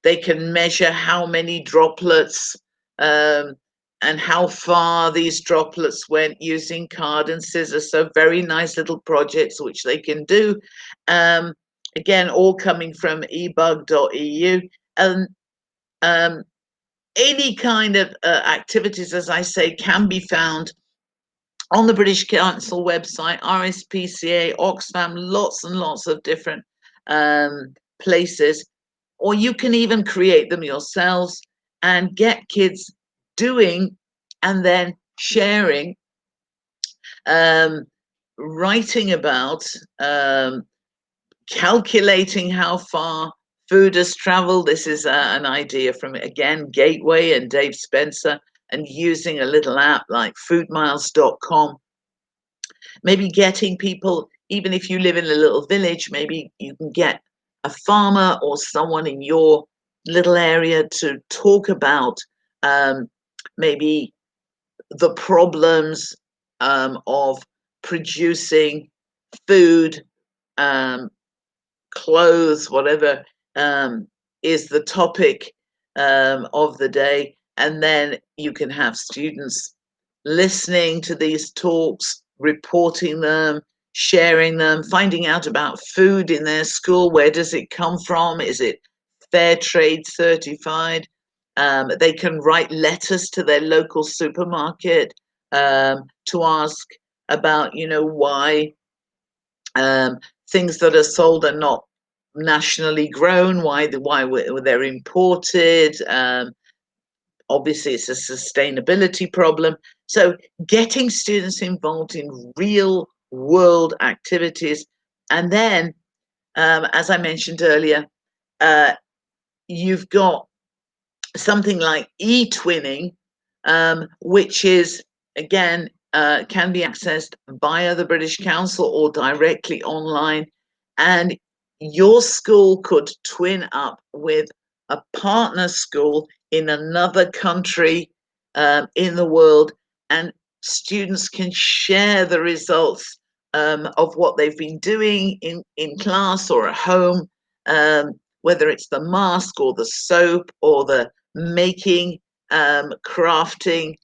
they can measure how many droplets and how far these droplets went using card and scissors. So very nice little projects which they can do. Again, all coming from ebug.eu. And any kind of activities, as I say, can be found on the British Council website, RSPCA, Oxfam, lots and lots of different places. Or you can even create them yourselves and get kids doing and then sharing, writing about, calculating how far food has traveled. This is an idea from, again, Gateway and Dave Spencer, and using a little app like foodmiles.com. Maybe getting people, even if you live in a little village, maybe you can get a farmer or someone in your little area to talk about maybe the problems of producing food, clothes, whatever is the topic of the day. And then you can have students listening to these talks, reporting them, sharing them, finding out about food in their school. Where does it come from? Is it fair trade certified? They can write letters to their local supermarket to ask about, why things that are sold are not nationally grown, why they're imported. Obviously, it's a sustainability problem. So getting students involved in real world activities. And then, as I mentioned earlier, you've got something like Etwinning, which is, again, can be accessed via the British Council or directly online. And your school could twin up with a partner school in another country in the world, and students can share the results of what they've been doing in class or at home, whether it's the mask or the soap or the making, crafting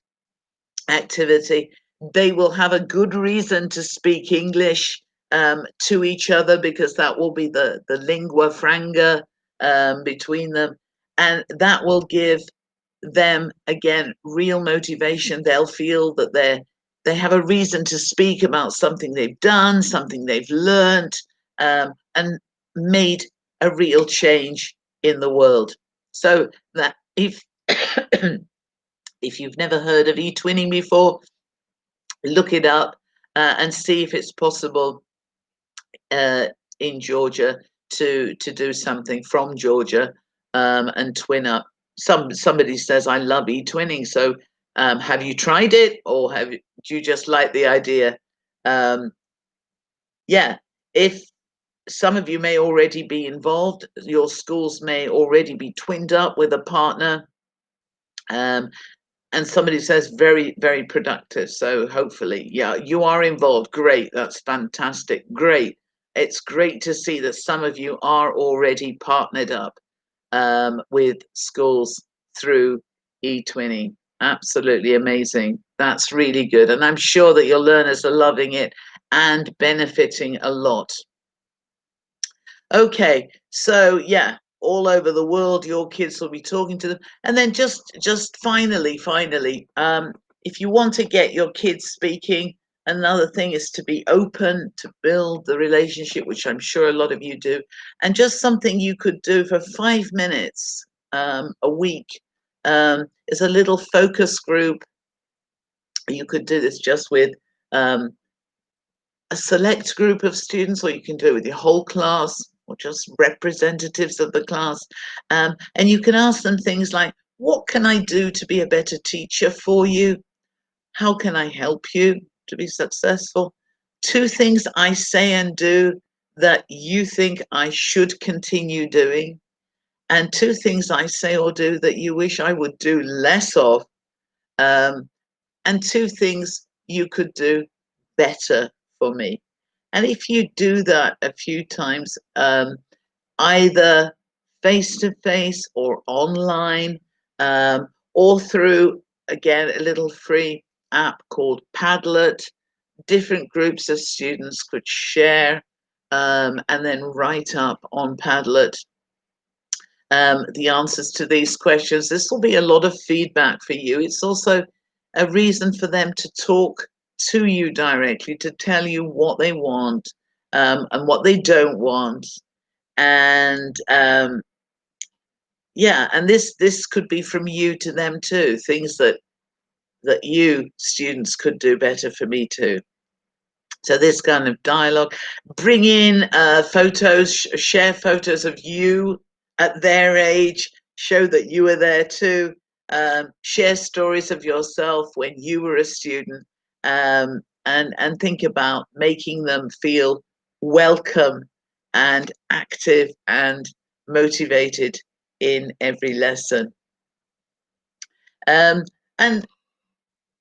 activity. They will have a good reason to speak English to each other, because that will be the lingua franca between them, and that will give them, again, real motivation. They'll feel that they have a reason to speak about something they've done, something they've learned, and made a real change in the world. So that if you've never heard of Etwinning before, look it up and see if it's possible in Georgia to do something from Georgia and twin up. Somebody says, I love Etwinning. So have you tried it, or do you just like the idea? Yeah, if some of you may already be involved, your schools may already be twinned up with a partner. And somebody says very, very productive. So hopefully, yeah, you are involved. Great. That's fantastic. Great. It's great to see that some of you are already partnered up with schools through Etwinning. Absolutely amazing. That's really good. And I'm sure that your learners are loving it and benefiting a lot. Okay, so yeah, all over the world, your kids will be talking to them. And then just finally, if you want to get your kids speaking, another thing is to be open, to build the relationship, which I'm sure a lot of you do. And just something you could do for 5 minutes a week is a little focus group. You could do this just with a select group of students, or you can do it with your whole class, or just representatives of the class. And you can ask them things like, What can I do to be a better teacher for you? How can I help you to be successful? 2 things I say and do that you think I should continue doing, and 2 things I say or do that you wish I would do less of, um, and 2 things you could do better for me. And if you do that a few times, either face to face or online, or through, again, a little free app called Padlet, different groups of students could share and then write up on Padlet the answers to these questions. This will be a lot of feedback for you. It's also a reason for them to talk to you directly, to tell you what they want and what they don't want. And yeah, and this could be from you to them too, things that you students could do better for me too. So this kind of dialogue, bring in photos, share photos of you at their age, show that you were there too, share stories of yourself when you were a student, and think about making them feel welcome and active and motivated in every lesson. And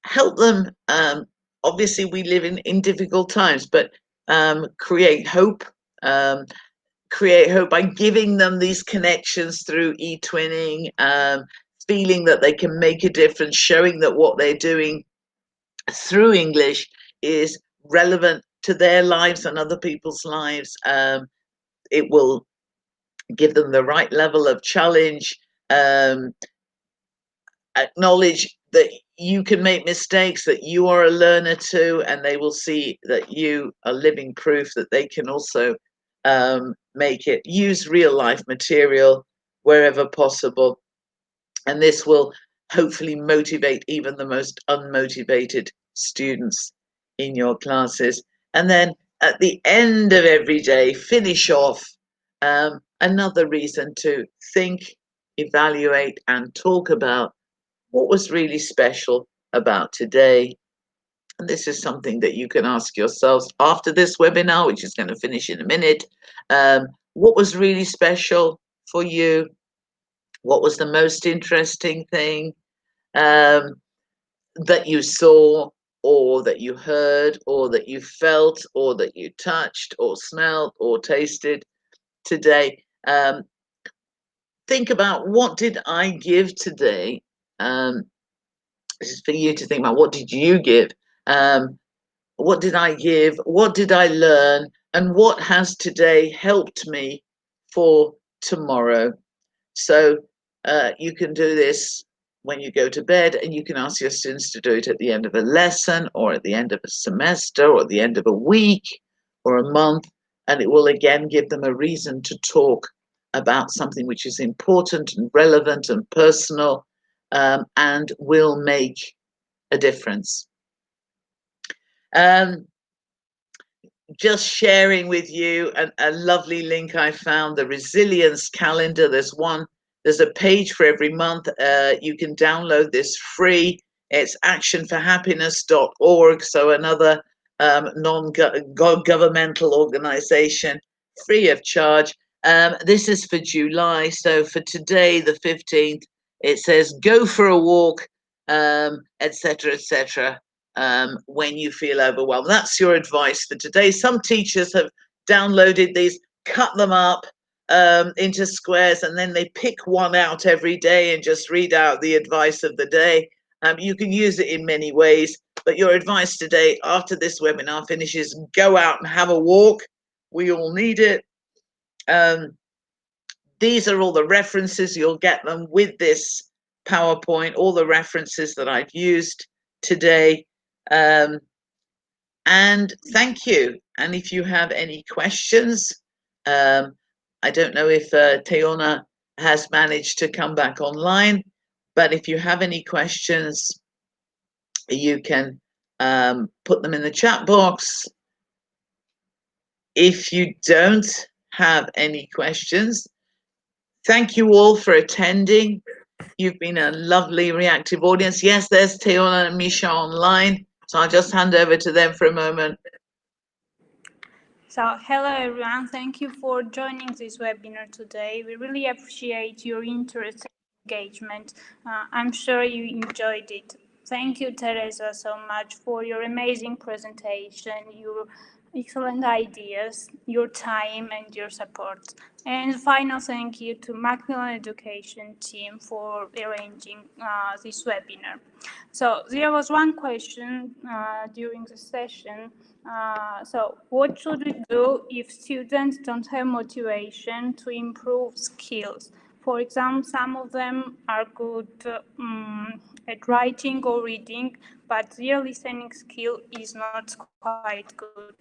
help them. Obviously, we live in difficult times, but create hope. Create hope by giving them these connections through Etwinning, feeling that they can make a difference, showing that what they're doing through English is relevant to their lives and other people's lives. It will give them the right level of challenge, acknowledge that you can make mistakes, that you are a learner too, and they will see that you are living proof that they can also make it. Use real life material wherever possible, and this will hopefully motivate even the most unmotivated students in your classes. And then at the end of every day, finish off another reason to think, evaluate, and talk about what was really special about today. And this is something that you can ask yourselves after this webinar, which is going to finish in a minute. What was really special for you? What was the most interesting thing that you saw, or that you heard, or that you felt, or that you touched, or smelled, or tasted today? Think about, what did I give today? This is for you to think about. What did you give? What did I give? What did I learn? And what has today helped me for tomorrow? So you can do this when you go to bed, and you can ask your students to do it at the end of a lesson, or at the end of a semester, or at the end of a week or a month. And it will again give them a reason to talk about something which is important and relevant and personal, and will make a difference. Just sharing with you a lovely link I found, the resilience calendar. There's a page for every month. You can download this free. It's actionforhappiness.org, so another non-governmental organization, free of charge. This is for July. So for today, the 15th, it says go for a walk, etc., etc. When you feel overwhelmed. That's your advice for today. Some teachers have downloaded these, cut them up into squares, and then they pick one out every day and just read out the advice of the day. You can use it in many ways, but your advice today, after this webinar finishes, go out and have a walk. We all need it. These are all the references. You'll get them with this PowerPoint, all the references that I've used today. And thank you. And if you have any questions, I don't know if Teona has managed to come back online, but if you have any questions, you can put them in the chat box. If you don't have any questions, thank you all for attending. You've been a lovely reactive audience. Yes, there's Teona and Misha online. So I'll just hand over to them for a moment. So, hello everyone, thank you for joining this webinar today. We really appreciate your interest and engagement. I'm sure you enjoyed it. Thank you, Teresa, so much for your amazing presentation, your excellent ideas, your time and your support. And final thank you to Macmillan Education team for arranging this webinar. So there was one question during the session. So what should we do if students don't have motivation to improve skills? For example, some of them are good at writing or reading, but their listening skill is not quite good.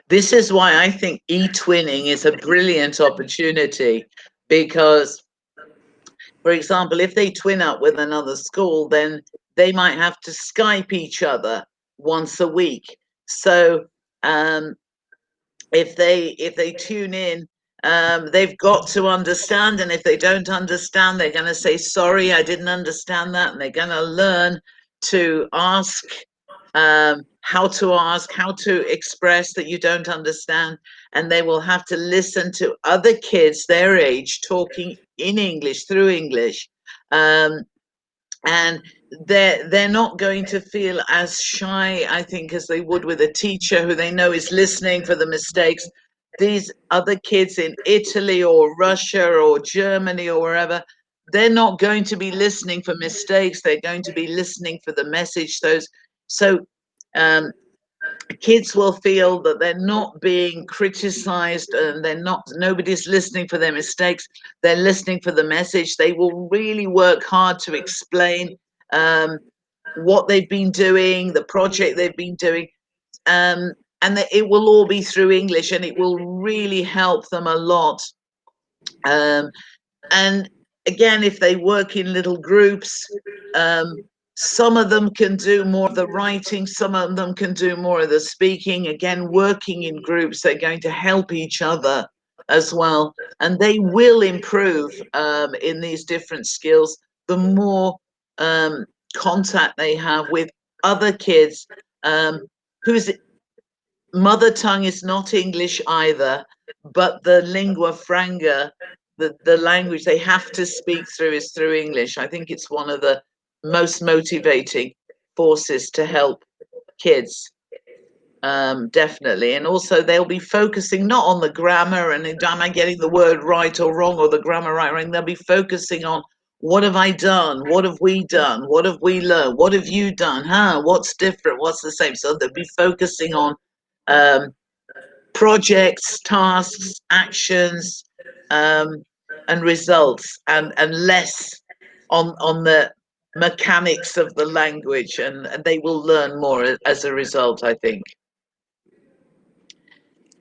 This is why I think Etwinning is a brilliant opportunity, because, for example, if they twin up with another school, then they might have to Skype each other once a week. So if they tune in, they've got to understand, and if they don't understand, they're going to say, sorry, I didn't understand that, and they're going to learn to ask, how to express that you don't understand, and they will have to listen to other kids their age talking in English, through English, and they're not going to feel as shy, I think, as they would with a teacher who they know is listening for the mistakes. These other kids in Italy or Russia or Germany or wherever, they're not going to be listening for mistakes. They're going to be listening for the message. So kids will feel that they're not being criticized, and nobody's listening for their mistakes. They're listening for the message. They will really work hard to explain what they've been doing, the project they've been doing, and that it will all be through English, and it will really help them a lot. And again, if they work in little groups, some of them can do more of the writing, some of them can do more of the speaking. Again, working in groups, they're going to help each other as well. And they will improve in these different skills the more contact they have with other kids whose mother tongue is not English either, but the lingua franca, the language they have to speak through, is through English. I think it's one of the most motivating forces to help kids, definitely. And also they'll be focusing not on the grammar and am I getting the word right or wrong, or the grammar right or wrong. They'll be focusing on, what have I done? What have we done? What have we learned? What have you done? What's different? What's the same? So they'll be focusing on projects, tasks, actions, and results, and less on the mechanics of the language, and they will learn more as a result, I think.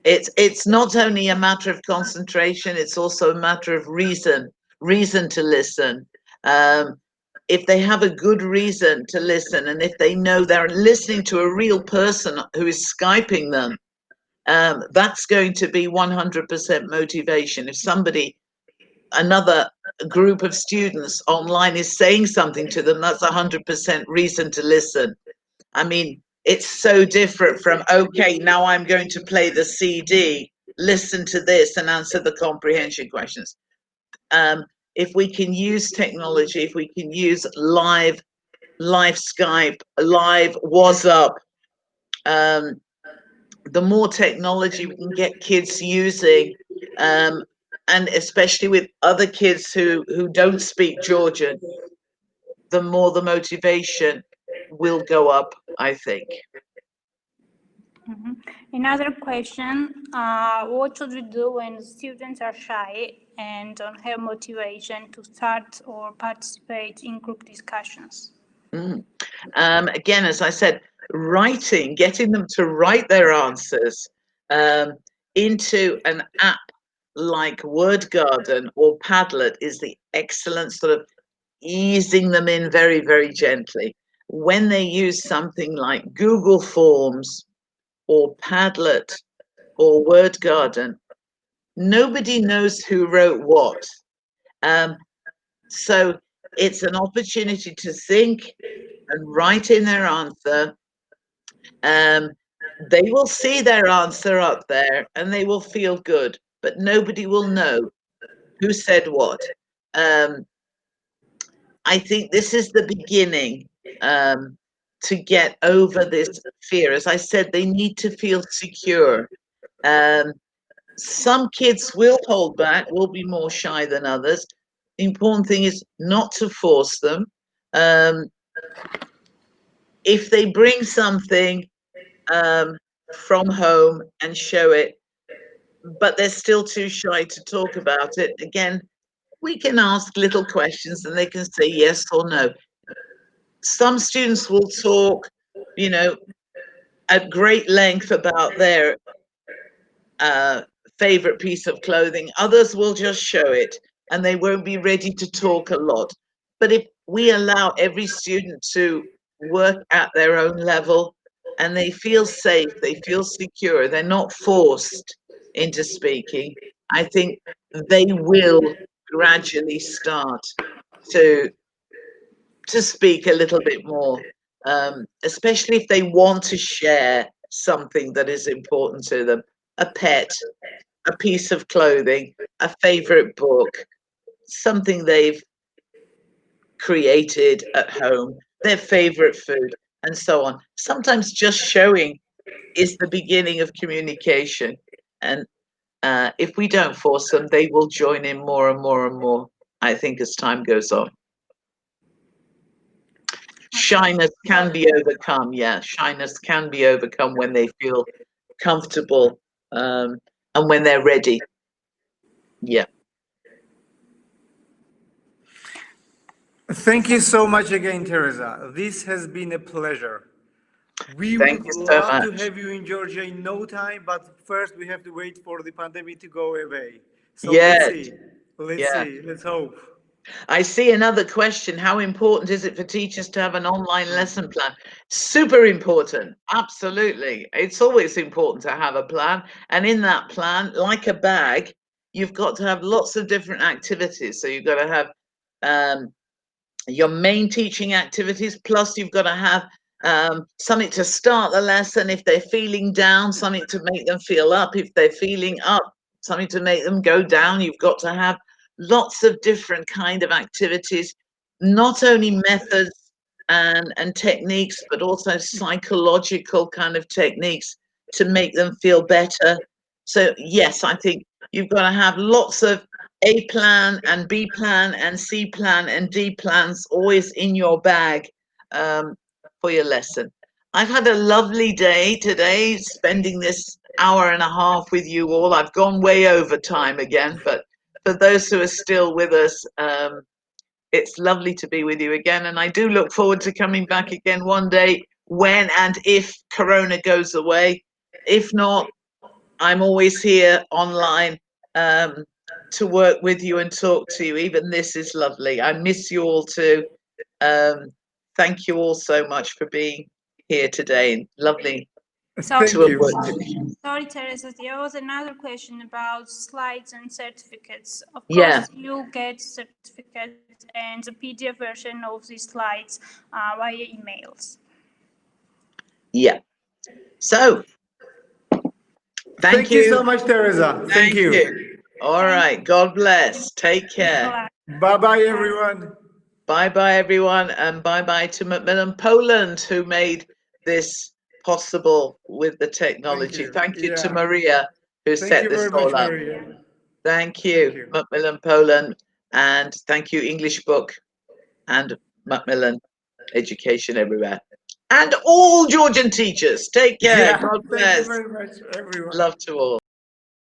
It's not only a matter of concentration, it's also a matter of reason to listen. If they have a good reason to listen, and if they know they're listening to a real person who is Skyping them, that's going to be 100% motivation. If another group of students online is saying something to them, that's 100% reason to listen. I mean, it's so different from, okay, now I'm going to play the CD, listen to this and answer the comprehension questions. If we can use technology, if we can use live Skype, live WhatsApp, the more technology we can get kids using, and especially with other kids who don't speak Georgian, the more the motivation will go up, I think. Another question, what should we do when students are shy and don't have motivation to start or participate in group discussions? Again, as I said, getting them to write their answers into an app like Word Garden or Padlet is the excellent sort of easing them in very, very gently. When they use something like Google Forms or Padlet or Word Garden, nobody knows who wrote what. So it's an opportunity to think and write in their answer. They will see their answer up there and they will feel good, but nobody will know who said what. Um, I think this is the beginning to get over this fear. As I said, they need to feel secure. Some kids will hold back, will be more shy than others. The important thing is not to force them. If they bring something from home and show it, but they're still too shy to talk about it, again, we can ask little questions and they can say yes or no. Some students will talk, you know, at great length about their favorite piece of clothing. Others will just show it and they won't be ready to talk a lot. But if we allow every student to work at their own level and they feel safe, they feel secure, they're not forced into speaking, I think they will gradually start to speak a little bit more, especially if they want to share something that is important to them, a pet, a piece of clothing, a favorite book, something they've created at home, their favorite food, and so on. Sometimes just showing is the beginning of communication. And if we don't force them, they will join in more and more and more, I think, as time goes on. Shyness can be overcome. Yeah, shyness can be overcome when they feel comfortable and when they're ready. Yeah. Thank you so much again, Teresa. This has been a pleasure. We Thank would you so love to much. have you in Georgia in no time, but first we have to wait for the pandemic to go away. So let's Yes. see. Let's Yeah. see. Let's hope. I see another question. How important is it for teachers to have an online lesson plan? Super important. Absolutely. It's always important to have a plan. And in that plan, like a bag, you've got to have lots of different activities. So you've got to have your main teaching activities, plus you've got to have something to start the lesson if they're feeling down, something to make them feel up if they're feeling up, something to make them go down. You've got to have lots of different kind of activities, not only methods and techniques, but also psychological kind of techniques to make them feel better. So yes, I think you've got to have lots of A plan and B plan and C plan and D plans always in your bag for your lesson. I've had a lovely day today, spending this hour and a half with you all. I've gone way over time again, but for those who are still with us, it's lovely to be with you again. And I do look forward to coming back again one day when and if Corona goes away. If not, I'm always here online to work with you and talk to you. Even this is lovely. I miss you all too. Thank you all so much for being here today. Lovely to Thank have you. worked with you. Sorry, Teresa, there was another question about slides and certificates. Of Yeah, course, you'll get certificates and the PDF version of the slides via emails. yeah. So, thank Thank you so you. much, Teresa. Thank Thank you. you. All Thank right. God bless. Take care. you. Bye bye, everyone. Bye bye, everyone. And bye bye to Macmillan Poland, who made this possible with the Thank technology. you. Thank you to Yeah. Maria, who Thank set you this very much, all up. Maria. Thank Thank you, you. Macmillan Poland. And thank you, English Book and Macmillan Education Everywhere. And all Georgian teachers. Take care. Yeah. God Thank you bless. very much, everyone. Love to all.